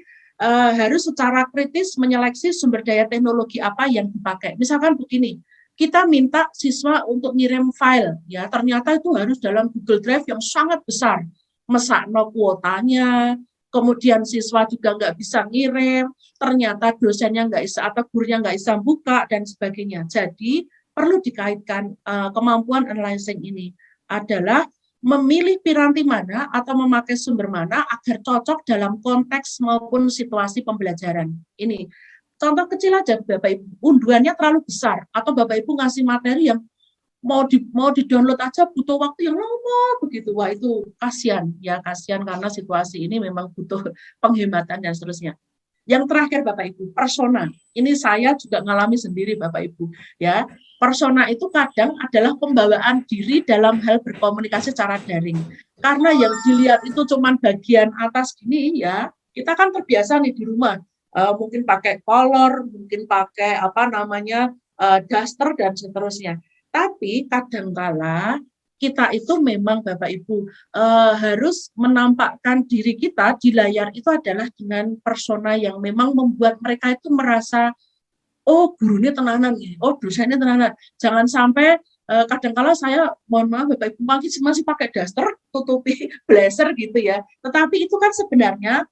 harus secara kritis menyeleksi sumber daya teknologi apa yang dipakai. Misalkan begini, kita minta siswa untuk ngirim file, ya ternyata itu harus dalam Google Drive yang sangat besar, mesakno kuotanya, kemudian siswa juga nggak bisa ngirim, ternyata dosennya nggak bisa atau gurunya nggak bisa buka dan sebagainya. Jadi perlu dikaitkan kemampuan analyzing ini adalah memilih piranti mana atau memakai sumber mana agar cocok dalam konteks maupun situasi pembelajaran. Ini contoh kecil aja Bapak Ibu, unduhannya terlalu besar atau Bapak Ibu ngasih materi yang mau di-download aja butuh waktu yang lama begitu. Wah, itu kasihan karena situasi ini memang butuh penghematan dan seterusnya. Yang terakhir Bapak Ibu, persona. Ini saya juga ngalami sendiri Bapak Ibu, ya. Persona itu kadang adalah pembawaan diri dalam hal berkomunikasi secara daring. Karena yang dilihat itu cuma bagian atas gini ya, kita kan terbiasa nih di rumah, mungkin pakai color, mungkin pakai daster dan seterusnya. Tapi kadangkala kita itu memang Bapak Ibu harus menampakkan diri kita di layar itu adalah dengan persona yang memang membuat mereka itu merasa oh gurunya tenanan nih, oh dosennya tenanan. Jangan sampai kadangkala saya mohon maaf Bapak Ibu masih pakai daster, tutupi blazer gitu ya. Tetapi itu kan sebenarnya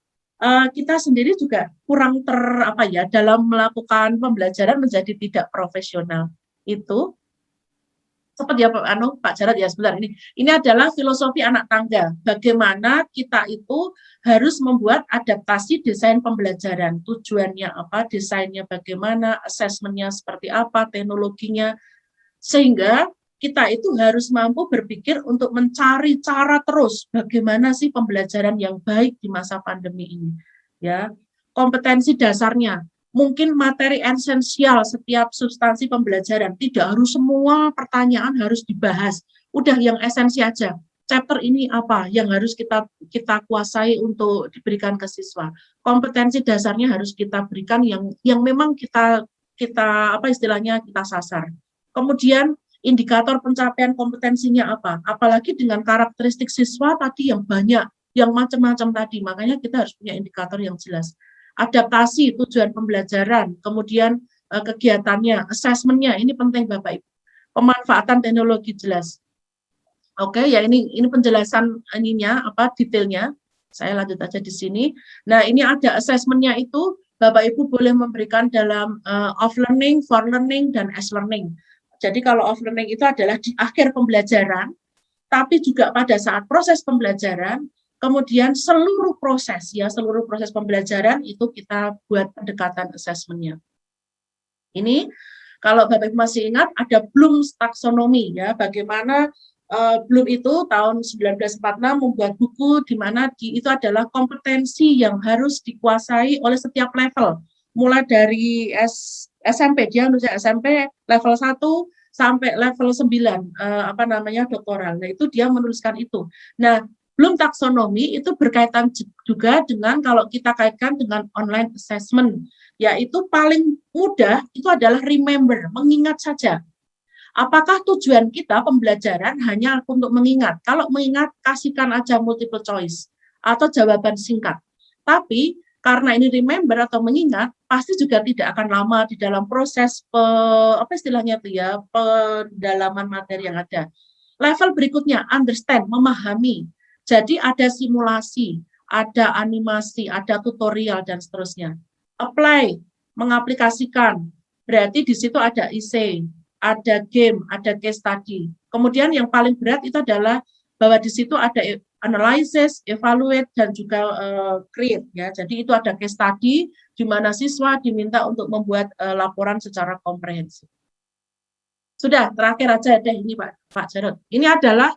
kita sendiri juga kurang dalam melakukan pembelajaran menjadi tidak profesional. Itu cepat ya Pak Jarod ya, sebentar ini. Ini adalah filosofi anak tangga. Bagaimana kita itu harus membuat adaptasi desain pembelajaran. Tujuannya apa, desainnya bagaimana, asesmennya seperti apa, teknologinya, sehingga kita itu harus mampu berpikir untuk mencari cara terus bagaimana sih pembelajaran yang baik di masa pandemi ini. Ya, kompetensi dasarnya, mungkin materi esensial setiap substansi pembelajaran, tidak harus semua pertanyaan harus dibahas. Udah yang esensi aja. Chapter ini apa yang harus kita kuasai untuk diberikan ke siswa. Kompetensi dasarnya harus kita berikan yang memang kita apa istilahnya kita sasar. Kemudian indikator pencapaian kompetensinya apa? Apalagi dengan karakteristik siswa tadi yang banyak, yang macam-macam tadi. Makanya kita harus punya indikator yang jelas. Adaptasi tujuan pembelajaran, kemudian kegiatannya, asesmennya, ini penting Bapak Ibu. Pemanfaatan teknologi jelas. Oke, ya ini penjelasan ininya apa detailnya. Saya lanjut aja di sini. Nah, ini ada asesmennya itu Bapak Ibu boleh memberikan dalam off learning, for learning, dan as learning. Jadi kalau off learning itu adalah di akhir pembelajaran, tapi juga pada saat proses pembelajaran, kemudian seluruh proses pembelajaran itu kita buat pendekatan asesmennya. Ini kalau Bapak Ibu masih ingat ada Bloom's Taxonomy ya, bagaimana Bloom itu tahun 1946 membuat buku di mana itu adalah kompetensi yang harus dikuasai oleh setiap level, mulai dari SMP, dia nulis SMP level 1 sampai level 9 doktoral. Nah, itu dia menuliskan itu. Nah, Bloom taksonomi itu berkaitan juga dengan kalau kita kaitkan dengan online assessment, yaitu paling mudah itu adalah remember, mengingat saja. Apakah tujuan kita pembelajaran hanya untuk mengingat? Kalau mengingat, kasihkan aja multiple choice atau jawaban singkat. Tapi karena ini remember atau mengingat, pasti juga tidak akan lama di dalam proses pendalaman materi yang ada. Level berikutnya, understand, memahami. Jadi ada simulasi, ada animasi, ada tutorial, dan seterusnya. Apply, mengaplikasikan. Berarti di situ ada essay, ada game, ada case study. Kemudian yang paling berat itu adalah bahwa di situ ada analysis, evaluate, dan juga create. Ya. Jadi itu ada case study di mana siswa diminta untuk membuat laporan secara komprehensif. Sudah, terakhir aja deh ini Pak Jarod. Ini adalah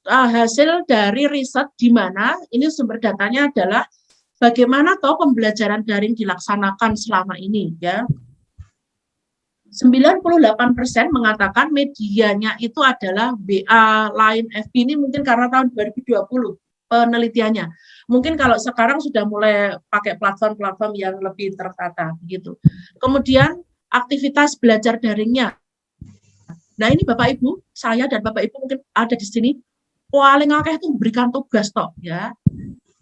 hasil dari riset di mana ini sumber datanya adalah bagaimana toh pembelajaran daring dilaksanakan selama ini. Ya. 98% mengatakan medianya itu adalah WA, Line, FB. Ini mungkin karena tahun 2020 penelitiannya. Mungkin kalau sekarang sudah mulai pakai platform-platform yang lebih tertata begitu. Kemudian aktivitas belajar daringnya. Nah, ini Bapak Ibu, saya dan Bapak Ibu mungkin ada di sini paling akeh itu memberikan tugas toh ya.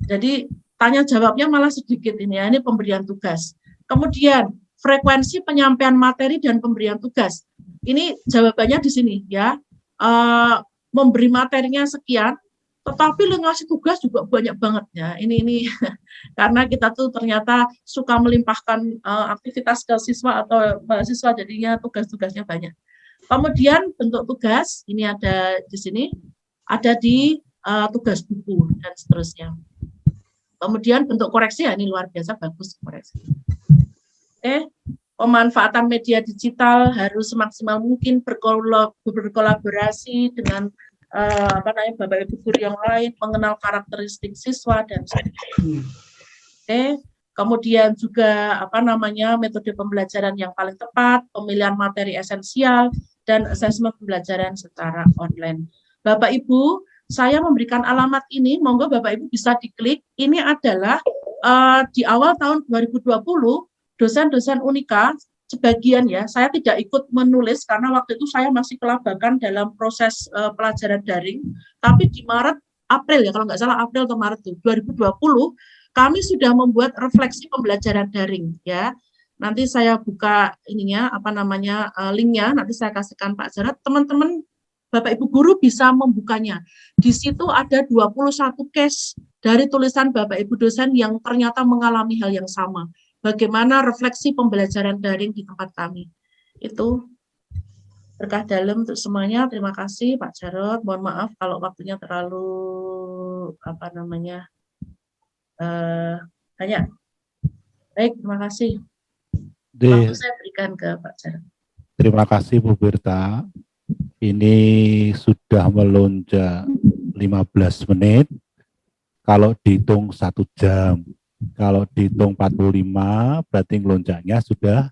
Jadi tanya jawabnya malah sedikit ini ya, ini pemberian tugas. Kemudian frekuensi penyampaian materi dan pemberian tugas. Ini jawabannya di sini ya. Memberi materinya sekian, tetapi ngasih tugas juga banyak banget ya. Ini karena kita tuh ternyata suka melimpahkan aktivitas ke siswa atau mahasiswa, jadinya tugas-tugasnya banyak. Kemudian bentuk tugas ini ada di sini, ada di tugas buku dan seterusnya. Kemudian bentuk koreksi ya, ini luar biasa bagus koreksi. Pemanfaatan media digital harus semaksimal mungkin berkolaborasi dengan Bapak Ibu guru yang lain, mengenal karakteristik siswa dan sebagainya. Kemudian juga metode pembelajaran yang paling tepat, pemilihan materi esensial, dan asesmen pembelajaran secara online. Bapak Ibu, saya memberikan alamat ini, monggo Bapak Ibu bisa diklik. Ini adalah di awal tahun 2020 dosen-dosen Unika sebagian ya, saya tidak ikut menulis karena waktu itu saya masih kelabakan dalam proses pelajaran daring, tapi di April ya, kalau nggak salah April atau Maret 2020, kami sudah membuat refleksi pembelajaran daring ya. Nanti saya buka ininya, linknya, nanti saya kasihkan Pak Jarod, teman-teman Bapak Ibu guru bisa membukanya. Di situ ada 21 case dari tulisan Bapak Ibu dosen yang ternyata mengalami hal yang sama. Bagaimana refleksi pembelajaran daring di tempat kami. Itu Berkah dalam untuk semuanya. Terima kasih Pak Jarot. Mohon maaf kalau waktunya terlalu banyak. Baik, terima kasih. Waktu saya berikan ke Pak Jarot. Terima kasih Bu Berta. Ini sudah melonjak 15 menit. Kalau dihitung 1 jam. Kalau dihitung 45, berarti melonjaknya sudah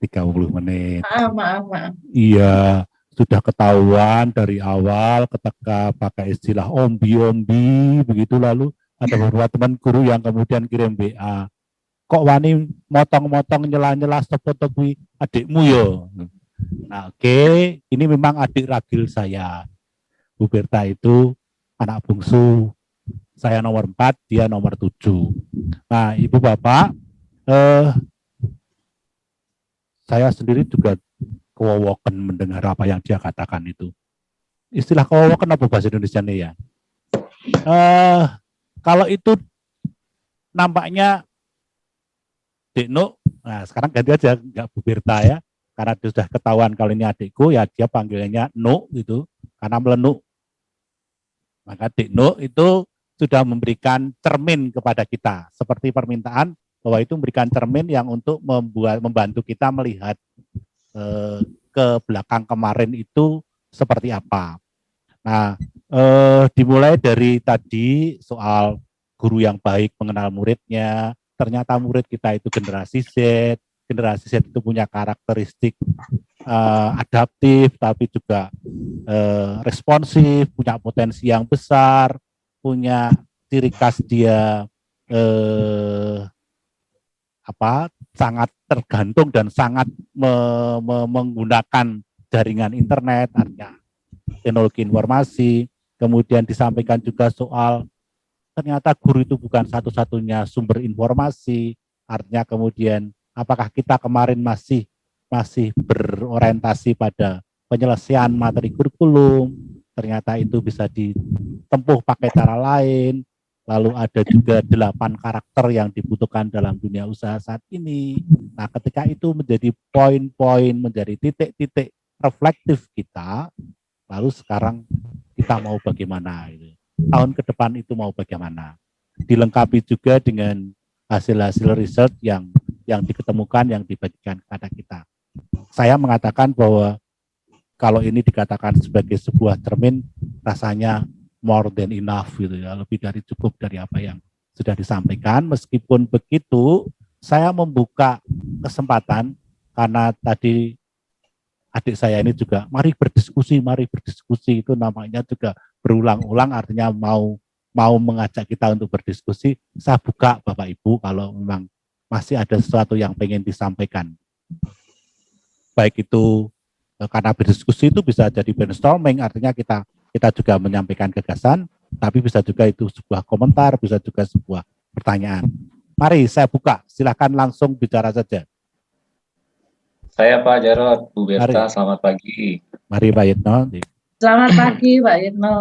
30 menit. Maaf. Iya, sudah ketahuan dari awal ketika pakai istilah ombi-ombi, begitu lalu ada beberapa teman guru yang kemudian kirim WA. Kok wani motong-motong nyela-nyela stop-stop adikmu yo. Nah, oke, ini memang adik ragil saya. Bu Berta itu anak bungsu. Saya nomor 4, dia nomor 7. Nah, Ibu Bapak, saya sendiri juga kewowokan mendengar apa yang dia katakan itu. Istilah kewowokan apa bahasa Indonesia nih ya? Kalau itu nampaknya Dekno, nah sekarang ganti aja, nggak Bu Berta ya, karena dia sudah ketahuan kalau ini adikku, ya dia panggilnya No gitu, karena melenuk. Maka Dekno itu sudah memberikan cermin kepada kita, seperti permintaan bahwa itu memberikan cermin yang untuk membantu kita melihat ke belakang kemarin itu seperti apa. Nah, dimulai dari tadi soal guru yang baik mengenal muridnya, ternyata murid kita itu generasi Z itu punya karakteristik adaptif, tapi juga responsif, punya potensi yang besar, punya ciri khas dia sangat tergantung dan sangat menggunakan jaringan internet, artinya teknologi informasi. Kemudian disampaikan juga soal ternyata guru itu bukan satu-satunya sumber informasi, artinya kemudian apakah kita kemarin masih berorientasi pada penyelesaian materi kurikulum, ternyata itu bisa ditempuh pakai cara lain. Lalu ada juga 8 karakter yang dibutuhkan dalam dunia usaha saat ini. Nah, ketika itu menjadi poin-poin, menjadi titik-titik reflektif kita, lalu sekarang kita mau bagaimana? Tahun ke depan itu mau bagaimana? Dilengkapi juga dengan hasil-hasil riset yang diketemukan, yang dibagikan kepada kita. Saya mengatakan bahwa kalau ini dikatakan sebagai sebuah cermin, rasanya more than enough gitu ya, lebih dari cukup dari apa yang sudah disampaikan. Meskipun begitu, saya membuka kesempatan karena tadi adik saya ini juga mari berdiskusi itu namanya juga berulang-ulang, artinya mau mengajak kita untuk berdiskusi. Saya buka Bapak Ibu kalau memang masih ada sesuatu yang pengen disampaikan. Baik itu karena berdiskusi itu bisa jadi brainstorming, artinya kita juga menyampaikan gagasan, tapi bisa juga itu sebuah komentar, bisa juga sebuah pertanyaan. Mari saya buka, silakan langsung bicara saja. Saya Pak Jarot, Bu Berta, Mari. Selamat pagi. Mari Pak Yitno. Selamat pagi Pak Yitno.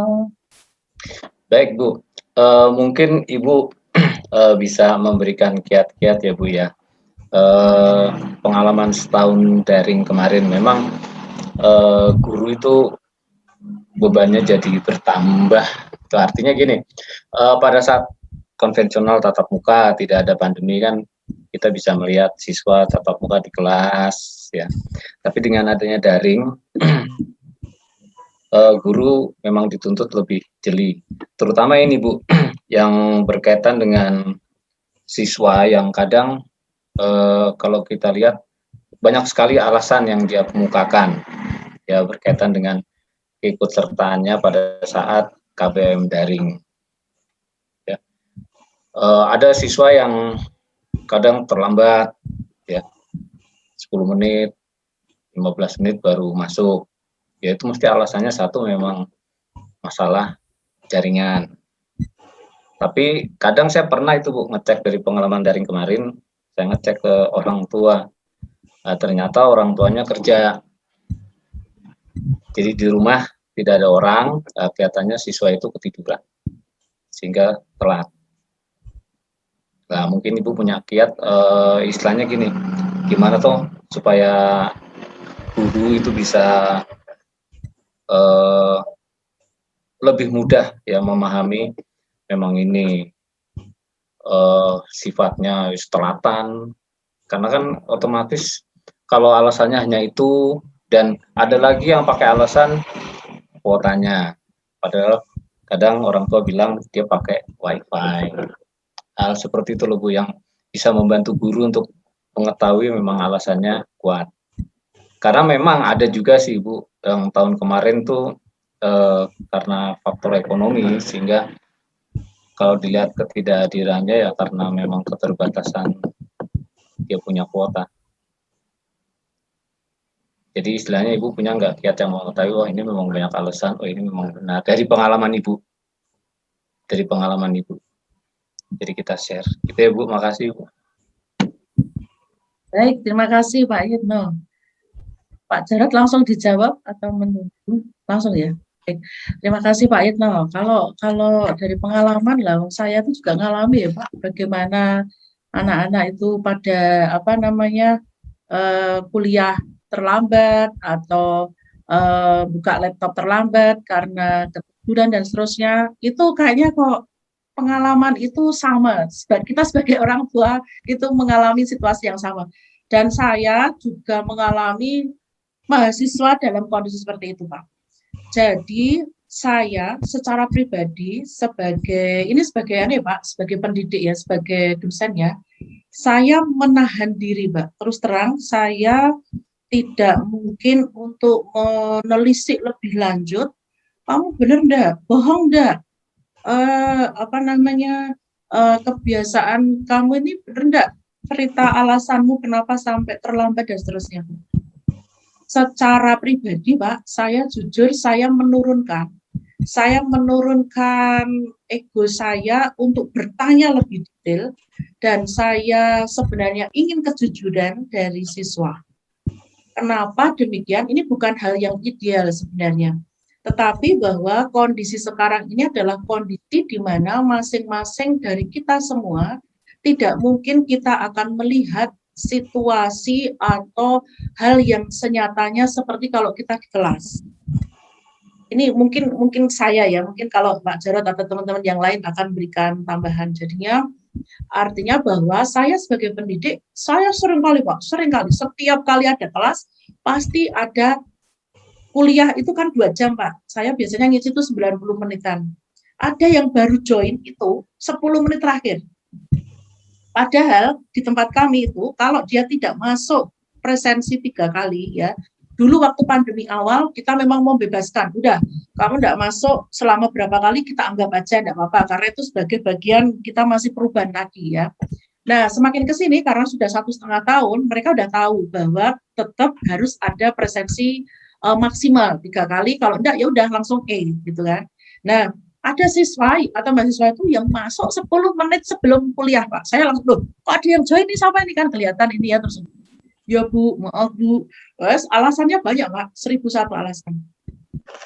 Baik Bu, mungkin Ibu bisa memberikan kiat-kiat ya Bu ya. Pengalaman setahun daring kemarin memang guru itu bebannya jadi bertambah. Itu artinya gini, pada saat konvensional tatap muka tidak ada pandemi kan kita bisa melihat siswa tatap muka di kelas ya. Tapi dengan adanya daring guru memang dituntut lebih jeli. Terutama ini Bu yang berkaitan dengan siswa yang kadang kalau kita lihat banyak sekali alasan yang dia kemukakan ya berkaitan dengan keikutsertaannya pada saat KBM daring. Ya. Ada siswa yang kadang terlambat ya 10 menit, 15 menit baru masuk. Ya itu mesti alasannya satu memang masalah jaringan. Tapi kadang saya pernah itu Bu ngecek dari pengalaman daring kemarin, saya ngecek ke orang tua. Nah, ternyata orang tuanya kerja. Jadi di rumah tidak ada orang, kelihatannya siswa itu ketiduran. Sehingga telat. Nah, mungkin Ibu punya kiat istilahnya gini, gimana toh supaya guru itu bisa lebih mudah ya memahami memang ini sifatnya telatan, karena kan otomatis kalau alasannya hanya itu, dan ada lagi yang pakai alasan kuotanya, padahal kadang orang tua bilang dia pakai wifi. Hal seperti itu loh Bu, yang bisa membantu guru untuk mengetahui memang alasannya kuat. Karena memang ada juga sih Bu, yang tahun kemarin tuh karena faktor ekonomi, sehingga kalau dilihat ketidakhadirannya ya karena memang keterbatasan dia punya kuota. Jadi istilahnya Ibu punya nggak kiat yang mengetahui, oh ini memang banyak alasan, oh ini memang benar. Dari pengalaman Ibu. Dari pengalaman Ibu. Jadi kita share. Gitu ya Bu, makasih Bu. Baik, terima kasih Pak Yitno. Pak Jarod langsung dijawab atau menunggu? Langsung ya. Baik. Terima kasih Pak Yitno. Kalau dari pengalaman lah, saya itu juga ngalami ya Pak, bagaimana anak-anak itu pada kuliah terlambat atau buka laptop terlambat karena ketiduran dan seterusnya. Itu kayaknya kok pengalaman itu sama. Kita sebagai orang tua itu mengalami situasi yang sama. Dan saya juga mengalami mahasiswa dalam kondisi seperti itu, Pak. Jadi saya secara pribadi sebagai pendidik ya, sebagai dosen ya, saya menahan diri, Mbak. Terus terang, saya tidak mungkin untuk menelisik lebih lanjut. Kamu benar enggak? Bohong enggak? Kebiasaan kamu ini benar enggak? Cerita alasanmu kenapa sampai terlambat dan seterusnya. Secara pribadi, Pak, saya jujur, saya menurunkan ego saya untuk bertanya lebih detail, dan saya sebenarnya ingin kejujuran dari siswa. Kenapa demikian? Ini bukan hal yang ideal sebenarnya, tetapi bahwa kondisi sekarang ini adalah kondisi di mana masing-masing dari kita semua tidak mungkin kita akan melihat situasi atau hal yang senyatanya seperti kalau kita di kelas. Ini mungkin saya ya, mungkin kalau Pak Jarod atau teman-teman yang lain akan berikan tambahan. Jadinya artinya bahwa saya sebagai pendidik, saya seringkali setiap kali ada kelas pasti ada kuliah itu kan 2 jam Pak. Saya biasanya ngisi itu 90 menitan. Ada yang baru join itu 10 menit terakhir. Padahal di tempat kami itu kalau dia tidak masuk presensi 3 kali ya, dulu waktu pandemi awal kita memang membebaskan, udah kamu tidak masuk selama berapa kali kita anggap aja tidak apa-apa, karena itu sebagai bagian kita masih perubahan tadi ya. Nah semakin ke sini karena sudah 1,5 tahun mereka udah tahu bahwa tetap harus ada presensi maksimal 3 kali, kalau enggak ya udah langsung E gitu kan. Nah ada siswa atau mahasiswa itu yang masuk 10 menit sebelum kuliah, Pak. Saya langsung, loh, kok ada yang join nih, siapa ini kan kelihatan ini ya, terus ya Bu, maaf Bu. Terus alasannya banyak, Pak, 1001 alasan.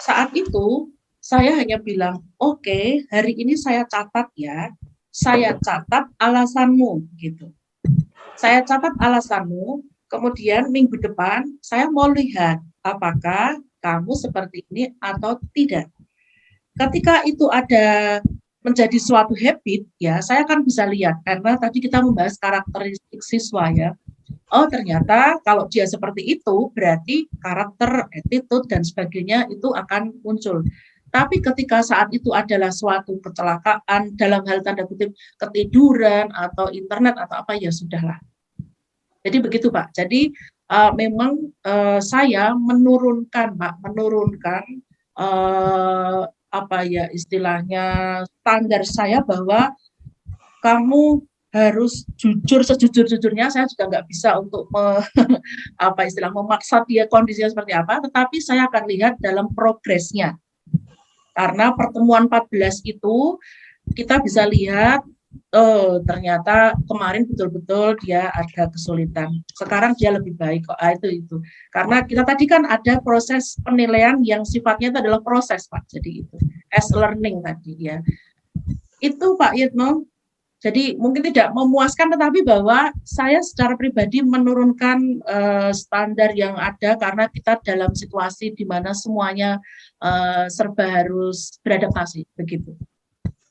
Saat itu saya hanya bilang, oke, hari ini saya catat ya, saya catat alasanmu gitu. Saya catat alasanmu, kemudian minggu depan saya mau lihat apakah kamu seperti ini atau tidak. Ketika itu ada menjadi suatu habit, ya saya akan bisa lihat, karena tadi kita membahas karakteristik siswa ya. Oh ternyata kalau dia seperti itu, berarti karakter, attitude, dan sebagainya itu akan muncul. Tapi ketika saat itu adalah suatu kecelakaan, dalam hal tanda kutip ketiduran, atau internet, atau apa, ya sudahlah. Jadi begitu Pak, jadi memang saya menurunkan Pak, istilahnya standar saya bahwa kamu harus jujur sejujur-jujurnya. Saya juga nggak bisa untuk memaksa dia kondisinya seperti apa, tetapi saya akan lihat dalam progresnya. Karena pertemuan 14 itu kita bisa lihat ternyata kemarin betul-betul dia ada kesulitan. Sekarang dia lebih baik kok. Itu. Karena kita tadi kan ada proses penilaian yang sifatnya itu adalah proses Pak. Jadi itu as learning tadi ya. Itu Pak Yitno. Jadi mungkin tidak memuaskan, tetapi bahwa saya secara pribadi menurunkan standar yang ada karena kita dalam situasi di mana semuanya serba harus beradaptasi, begitu.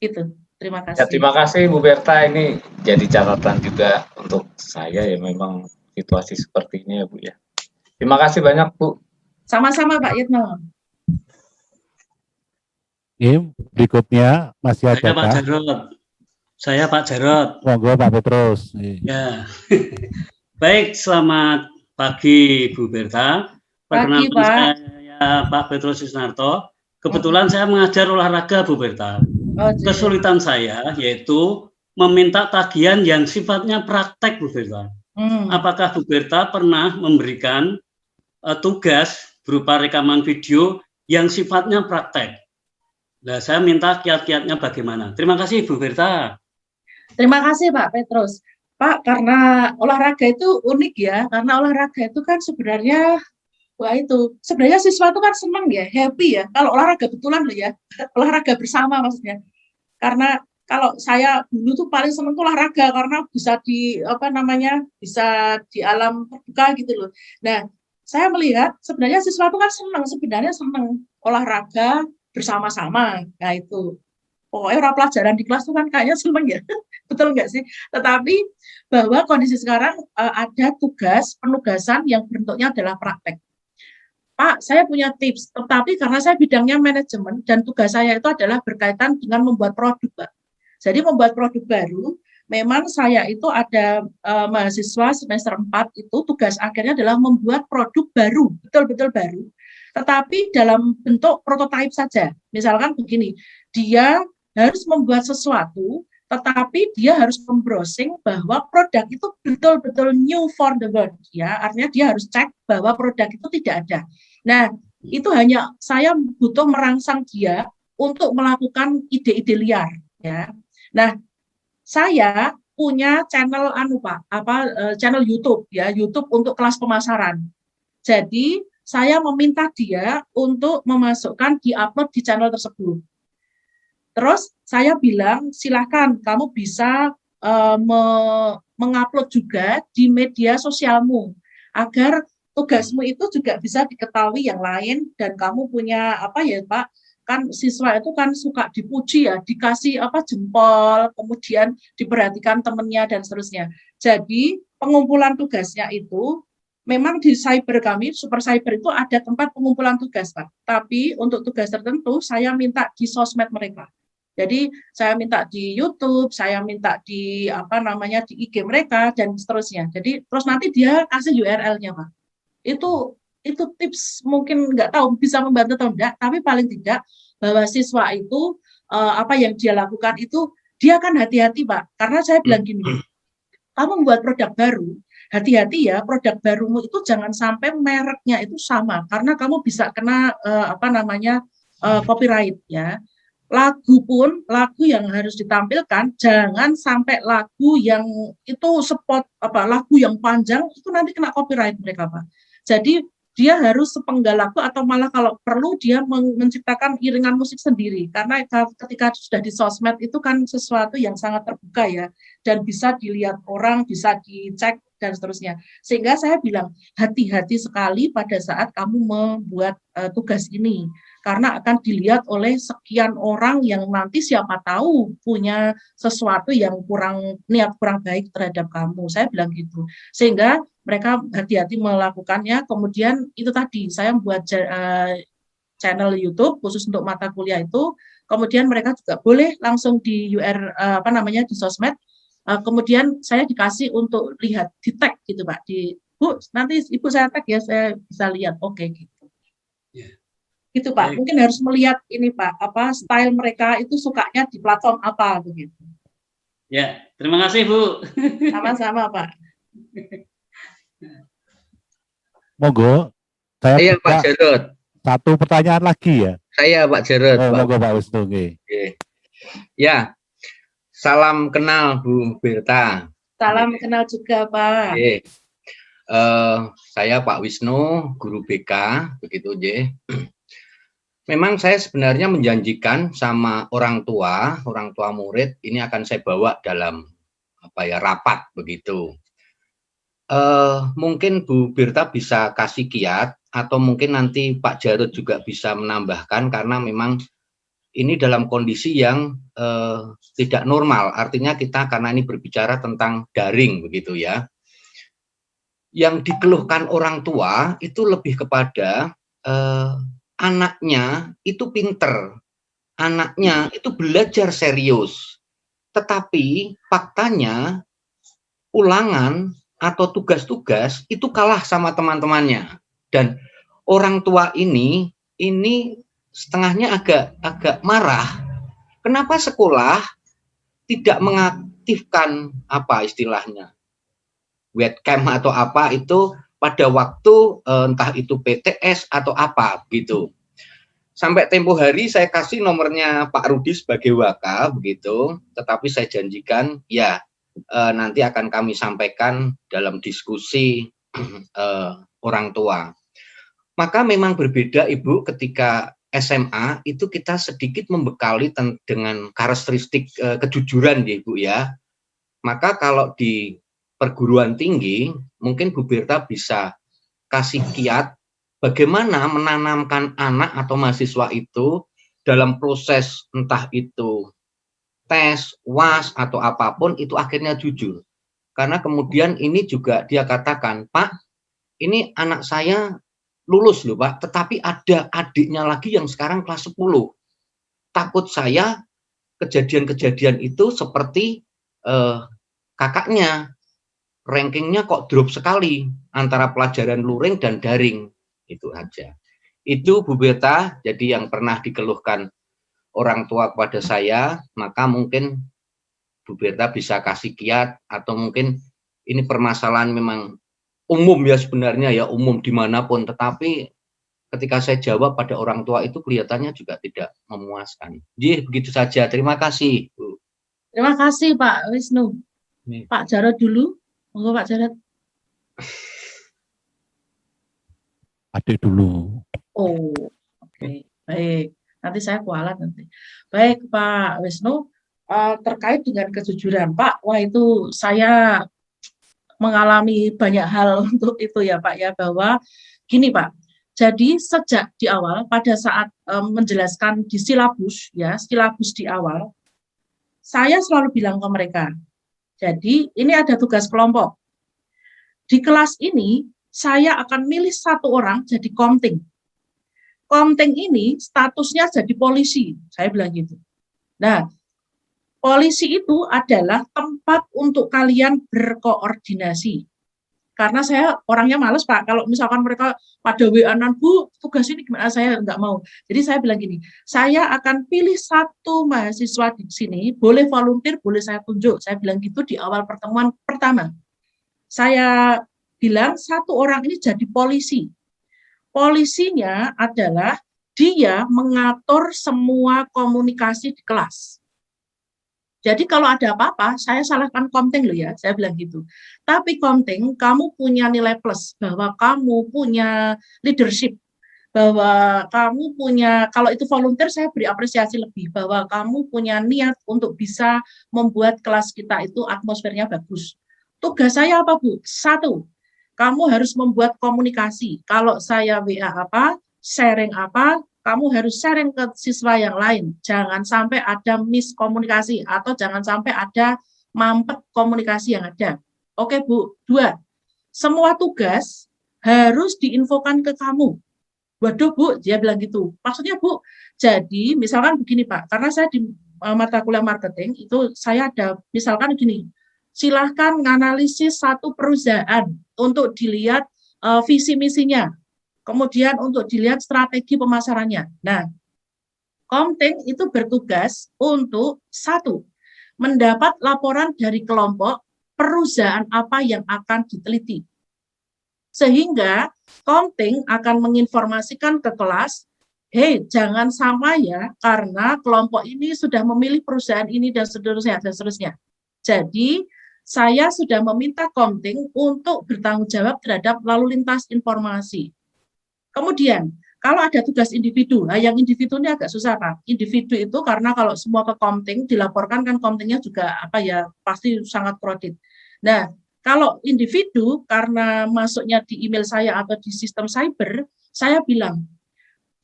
Itu. Terima Ya, kasih. terima kasih Bu Berta. Ini jadi catatan juga untuk saya ya, memang situasi seperti ini ya Bu ya. Terima kasih banyak Bu. Sama-sama Pak Yitno. Ini berikutnya masih ada Saya Pak Jarod. Saya Pak Jarod. Monggo Pak Petrus. Ya. Baik, selamat pagi Bu Berta. Pagi, Perkenalkan Pak. saya Pak Petrus Susnarto. Kebetulan saya mengajar olahraga Bu Berta. Kesulitan saya yaitu meminta tagihan yang sifatnya praktek Bu Berta. Apakah Bu Berta pernah memberikan tugas berupa rekaman video yang sifatnya praktek? Nah, saya minta kiat-kiatnya bagaimana. Terima kasih Bu Berta. Terima kasih Pak Petrus. Pak, karena olahraga itu unik ya, karena olahraga itu kan sebenarnya, sebenarnya siswa itu kan senang ya, happy ya, kalau olahraga betulan loh ya, olahraga bersama maksudnya. Karena kalau saya dulu tuh paling senang tuh olahraga, karena bisa bisa di alam terbuka gitu loh. Nah, saya melihat sebenarnya siswa itu kan senang olahraga bersama-sama, nah itu. Pokoknya orang pelajaran di kelas itu kan kayaknya seneng ya, betul nggak sih? Tetapi bahwa kondisi sekarang ada penugasan yang bentuknya adalah praktek. Pak, saya punya tips, tetapi karena saya bidangnya manajemen dan tugas saya itu adalah berkaitan dengan membuat produk, Pak. Jadi membuat produk baru, memang saya itu ada mahasiswa semester 4 itu tugas akhirnya adalah membuat produk baru, betul-betul baru. Tetapi dalam bentuk prototipe saja. Misalkan begini, dia harus membuat sesuatu, tetapi dia harus membrowsing bahwa produk itu betul-betul new for the world, ya. Artinya dia harus cek bahwa produk itu tidak ada. Nah, itu hanya saya butuh merangsang dia untuk melakukan ide-ide liar, ya. Nah, saya punya channel channel YouTube, ya, YouTube untuk kelas pemasaran. Jadi saya meminta dia untuk memasukkan di-upload di channel tersebut. Terus saya bilang, silakan kamu bisa mengupload juga di media sosialmu, agar tugasmu itu juga bisa diketahui yang lain, dan kamu punya Pak, kan siswa itu kan suka dipuji ya, dikasih jempol, kemudian diperhatikan temannya dan seterusnya. Jadi pengumpulan tugasnya itu memang di cyber kami, Super Cyber itu ada tempat pengumpulan tugas, Pak. Tapi untuk tugas tertentu saya minta di sosmed mereka. Jadi saya minta di YouTube, saya minta di di IG mereka dan seterusnya. Jadi terus nanti dia kasih URL-nya, Pak. Itu tips, mungkin nggak tahu bisa membantu atau enggak, tapi paling tidak bahwa siswa itu apa yang dia lakukan itu dia akan hati-hati, Pak. Karena saya bilang gini, kamu membuat produk baru, hati-hati ya, produk barumu itu jangan sampai mereknya itu sama, karena kamu bisa kena copyright ya. Lagu yang harus ditampilkan jangan sampai lagu yang itu lagu yang panjang itu nanti kena copyright mereka, Pak. Jadi dia harus sepenggal lagu, atau malah kalau perlu dia menciptakan iringan musik sendiri, karena ketika sudah di sosmed itu kan sesuatu yang sangat terbuka ya, dan bisa dilihat orang, bisa dicek dan seterusnya. Sehingga saya bilang hati-hati sekali pada saat kamu membuat tugas ini, karena akan dilihat oleh sekian orang yang nanti siapa tahu punya sesuatu yang kurang baik terhadap kamu. Saya bilang gitu. Sehingga mereka hati-hati melakukannya. Kemudian itu tadi saya membuat channel YouTube khusus untuk mata kuliah itu. Kemudian mereka juga boleh langsung di di sosmed. Kemudian saya dikasih untuk lihat di tag gitu, Pak. Bu, nanti Ibu saya tag ya, saya bisa lihat. Oke, gitu. Gitu, Pak. Mungkin harus melihat ini, Pak, style mereka itu sukanya di platform apa begitu. Ya, terima kasih, Bu. Sama-sama, Pak. Monggo, saya Pak Jarod. Satu pertanyaan lagi ya. Saya Pak Jarod. Monggo Pak Wisnu. Ya, salam kenal Bu Berta. Salam kenal juga, Pak. Saya Pak Wisnu, guru BK, begitu, memang saya sebenarnya menjanjikan sama orang tua murid ini akan saya bawa dalam rapat begitu. Mungkin Bu Birta bisa kasih kiat atau mungkin nanti Pak Jarod juga bisa menambahkan karena memang ini dalam kondisi yang tidak normal. Artinya kita karena ini berbicara tentang daring begitu ya. Yang dikeluhkan orang tua itu lebih kepada anaknya itu pinter, anaknya itu belajar serius. Tetapi faktanya ulangan atau tugas-tugas itu kalah sama teman-temannya. Dan orang tua ini setengahnya agak marah. Kenapa sekolah tidak mengaktifkan istilahnya webcam atau apa itu pada waktu entah itu PTS atau apa gitu. Sampai tempo hari saya kasih nomornya Pak Rudi sebagai waka begitu, tetapi saya janjikan ya nanti akan kami sampaikan dalam diskusi orang tua. Maka memang berbeda Ibu ketika SMA itu kita sedikit membekali dengan karakteristik kejujuran ya Ibu ya. Maka kalau di perguruan tinggi mungkin Bu Birta bisa kasih kiat bagaimana menanamkan anak atau mahasiswa itu dalam proses entah itu tes, UAS atau apapun itu akhirnya jujur. Karena kemudian ini juga dia katakan, Pak, ini anak saya lulus loh Pak, tetapi ada adiknya lagi yang sekarang kelas 10. Takut saya kejadian-kejadian itu seperti kakaknya, rankingnya kok drop sekali antara pelajaran luring dan daring. Itu aja. Itu Bu Birta, jadi yang pernah dikeluhkan orang tua kepada saya, maka mungkin Bu Birta bisa kasih kiat atau mungkin ini permasalahan memang umum ya sebenarnya ya, umum dimanapun, tetapi ketika saya jawab pada orang tua itu kelihatannya juga tidak memuaskan. Jadi begitu saja, terima kasih Bu. Terima kasih Pak Wisnu. Pak Jarod dulu, monggo Pak Jarod. Adik dulu. Oh, oke. Baik. Nanti saya kualat nanti. Baik Pak Wisnu, terkait dengan kejujuran Pak, wah itu saya mengalami banyak hal untuk itu ya Pak ya, bahwa gini Pak, jadi sejak di awal pada saat menjelaskan di silabus ya, silabus di awal, saya selalu bilang ke mereka, jadi ini ada tugas kelompok. Di kelas ini saya akan milih satu orang jadi komting. Komting ini statusnya jadi polisi, saya bilang gitu. Nah, polisi itu adalah tempat untuk kalian berkoordinasi. Karena saya orangnya males Pak, kalau misalkan mereka pada WA-an, Bu, tugas ini gimana, saya nggak mau. Jadi saya bilang gini, saya akan pilih satu mahasiswa di sini, boleh volunteer, boleh saya tunjuk. Saya bilang gitu di awal pertemuan pertama. Saya bilang satu orang ini jadi polisi. Polisinya adalah dia mengatur semua komunikasi di kelas. Jadi kalau ada apa-apa, saya salahkan komting loh ya, saya bilang gitu. Tapi komting, kamu punya nilai plus, bahwa kamu punya leadership, bahwa kamu punya, kalau itu volunteer saya beri apresiasi lebih, bahwa kamu punya niat untuk bisa membuat kelas kita itu atmosfernya bagus. Tugas saya apa Bu? Satu, kamu harus membuat komunikasi. Kalau saya WA apa, sharing apa, kamu harus sharing ke siswa yang lain. Jangan sampai ada miskomunikasi atau jangan sampai ada mampet komunikasi yang ada. Oke Bu. 2, semua tugas harus diinfokan ke kamu. Waduh Bu, dia bilang gitu. Maksudnya Bu, jadi misalkan begini Pak, karena saya di mata kuliah marketing itu saya ada misalkan gini, silahkan menganalisis satu perusahaan untuk dilihat visi misinya, kemudian untuk dilihat strategi pemasarannya. Nah, komting itu bertugas untuk satu, mendapat laporan dari kelompok perusahaan apa yang akan diteliti. Sehingga komting akan menginformasikan ke kelas, hei jangan sama ya, karena kelompok ini sudah memilih perusahaan ini dan seterusnya, dan seterusnya. Jadi, saya sudah meminta komting untuk bertanggung jawab terhadap lalu lintas informasi. Kemudian, Kalau ada tugas individu, nah yang individu ini agak susah Pak. Individu itu karena kalau semua ke Komting dilaporkan kan Komtingnya juga pasti sangat kredit. Nah, kalau individu karena masuknya di email saya atau di sistem cyber, saya bilang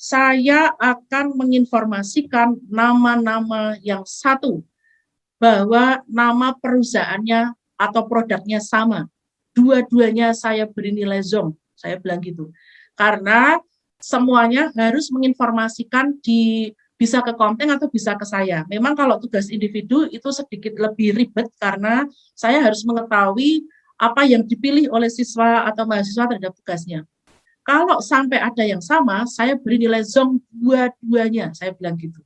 saya akan menginformasikan nama-nama yang satu bahwa nama perusahaannya atau produknya sama. Dua-duanya saya beri nilai zong, saya bilang gitu. Karena semuanya harus menginformasikan bisa ke Komting atau bisa ke saya. Memang kalau tugas individu itu sedikit lebih ribet karena saya harus mengetahui apa yang dipilih oleh siswa atau mahasiswa terhadap tugasnya. Kalau sampai ada yang sama, saya beri nilai zong dua-duanya, saya bilang gitu.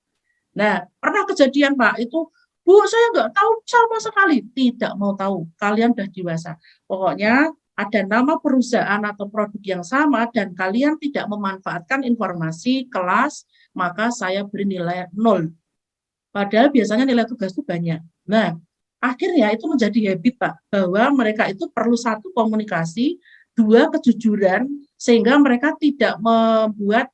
Nah, pernah kejadian Pak, itu Bu, saya nggak tahu sama sekali. Tidak mau tahu. Kalian udah dewasa. Pokoknya ada nama perusahaan atau produk yang sama dan kalian tidak memanfaatkan informasi kelas, maka saya beri nilai 0. Padahal biasanya nilai tugas itu banyak. Nah, akhirnya itu menjadi habit, Pak, bahwa mereka itu perlu satu komunikasi, dua kejujuran, sehingga mereka tidak membuat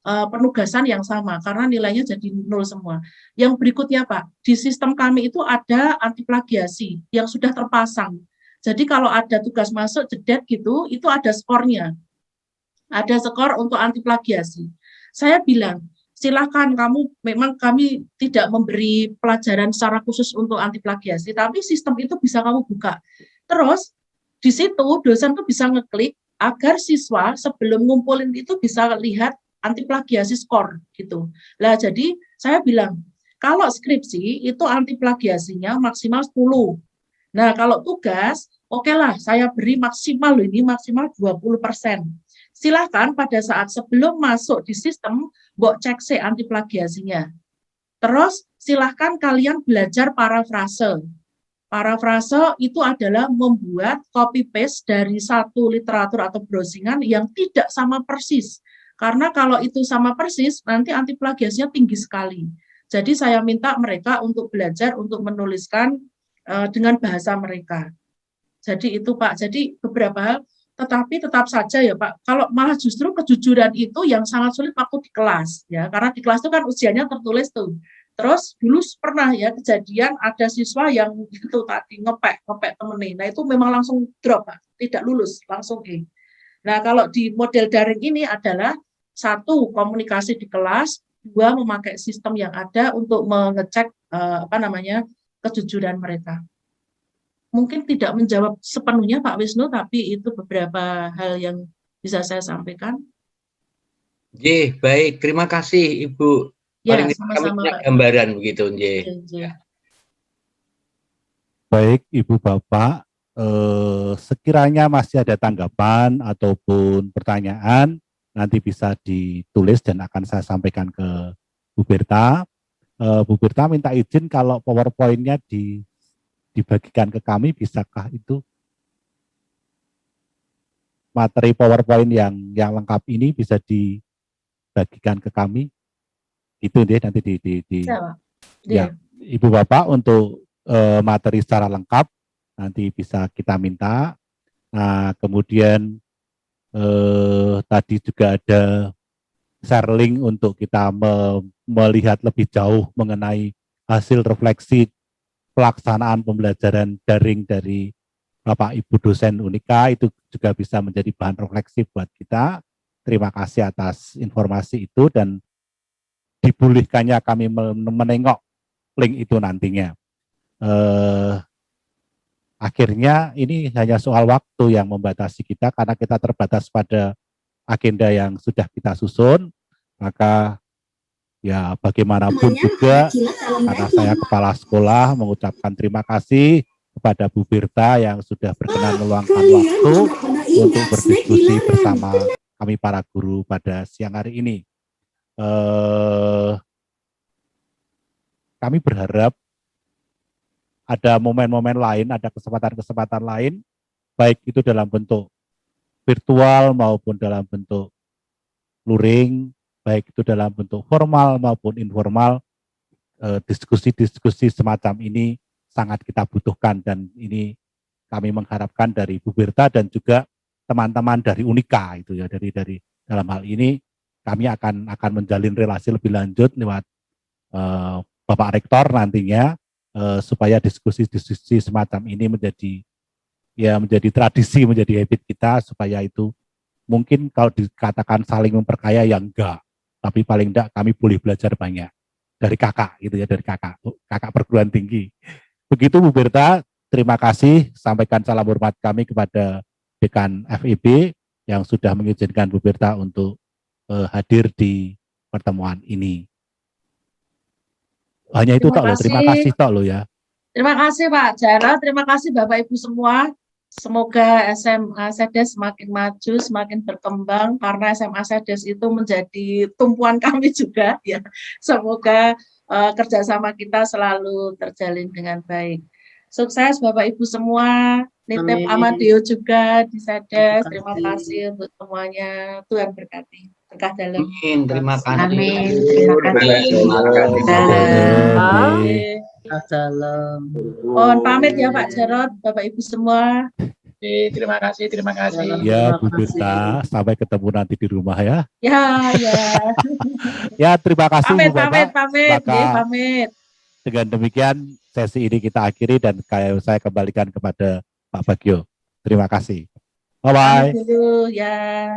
penugasan yang sama karena nilainya jadi 0 semua. Yang berikutnya Pak, di sistem kami itu ada anti plagiasi yang sudah terpasang. Jadi kalau ada tugas masuk jedet gitu, itu ada skornya. Ada skor untuk anti plagiasi. Saya bilang, silakan memang kami tidak memberi pelajaran secara khusus untuk anti plagiasi, tapi sistem itu bisa kamu buka. Terus di situ dosen tuh bisa ngeklik agar siswa sebelum ngumpulin itu bisa lihat anti plagiasi skor gitu. Lah jadi saya bilang kalau skripsi itu anti plagiasinya maksimal 10. Nah, kalau tugas oke lah saya beri maksimal 20%. Silahkan pada saat sebelum masuk di sistem mbok cek anti plagiasinya. Terus silahkan kalian belajar parafrase. Parafrase itu adalah membuat copy paste dari satu literatur atau browsingan yang tidak sama persis. Karena kalau itu sama persis, nanti anti plagiasinya tinggi sekali. Jadi saya minta mereka untuk belajar untuk menuliskan dengan bahasa mereka. Jadi itu Pak, jadi beberapa hal, tetapi tetap saja ya Pak, kalau malah justru kejujuran itu yang sangat sulit waktu di kelas, ya, karena di kelas itu kan ujiannya tertulis tuh. Terus dulu pernah ya kejadian ada siswa yang itu tadi ngepek temennya, nah itu memang langsung drop Pak, tidak lulus, langsung E. Nah kalau di model daring ini adalah satu, komunikasi di kelas, dua, memakai sistem yang ada untuk mengecek kejujuran mereka. Mungkin tidak menjawab sepenuhnya Pak Wisnu, tapi itu beberapa hal yang bisa saya sampaikan. Baik, terima kasih Ibu. Ya, sama-sama Pak. Gambaran begitu, Baik, Ibu Bapak, sekiranya masih ada tanggapan ataupun pertanyaan, nanti bisa ditulis dan akan saya sampaikan ke Bu Berta. Bu Berta minta izin kalau PowerPoint-nya dibagikan ke kami, bisakah itu materi PowerPoint yang lengkap ini bisa dibagikan ke kami? Itu deh nanti ya, Ibu Bapak untuk materi secara lengkap nanti bisa kita minta. Nah, kemudian tadi juga ada share link untuk kita melihat lebih jauh mengenai hasil refleksi pelaksanaan pembelajaran daring dari Bapak Ibu dosen Unika, itu juga bisa menjadi bahan refleksi buat kita. Terima kasih atas informasi itu dan dibolehkannya kami menengok link itu nantinya. Akhirnya ini hanya soal waktu yang membatasi kita karena kita terbatas pada agenda yang sudah kita susun, maka ya bagaimanapun juga karena saya kepala sekolah mengucapkan terima kasih kepada Bu Berta yang sudah berkenan meluangkan waktu untuk berdiskusi bersama kami para guru pada siang hari ini. Kami berharap ada momen-momen lain, ada kesempatan-kesempatan lain, baik itu dalam bentuk virtual maupun dalam bentuk luring, baik itu dalam bentuk formal maupun informal, diskusi-diskusi semacam ini sangat kita butuhkan dan ini kami mengharapkan dari Bu Berta dan juga teman-teman dari Unika itu ya, dari dalam hal ini kami akan menjalin relasi lebih lanjut lewat Bapak Rektor nantinya supaya diskusi-diskusi semacam ini menjadi tradisi, menjadi habit kita, supaya itu mungkin kalau dikatakan saling memperkaya ya enggak, tapi paling enggak kami boleh belajar banyak dari kakak gitu ya, dari kakak perguruan tinggi. Begitu Bu Berta, terima kasih, sampaikan salam hormat kami kepada Dekan FIB yang sudah mengizinkan Bu Berta untuk hadir di pertemuan ini. Hanya itu tok loh, terima kasih tok loh ya. Terima kasih Pak Jarod, terima kasih Bapak Ibu semua. Semoga SMA Sedes semakin maju, semakin berkembang, karena SMA Sedes itu menjadi tumpuan kami juga ya. Semoga kerjasama kita selalu terjalin dengan baik. Sukses Bapak Ibu semua. Nitip Amadeo juga di Sedes. Terima kasih untuk semuanya. Tuhan berkati. Berkah dalam. Amin. Terima kasih. Amin. Terima kasih. Salam. Mohon pamit ya Pak Jarod, Bapak Ibu semua. Terima kasih. Ya Bu Berta, sampai ketemu nanti di rumah ya. Ya. Ya, terima kasih Bu Bapak. Pamit. Dengan demikian sesi ini kita akhiri dan saya kembalikan kepada Pak Bagio. Terima kasih. Bye-bye. Dulu ya.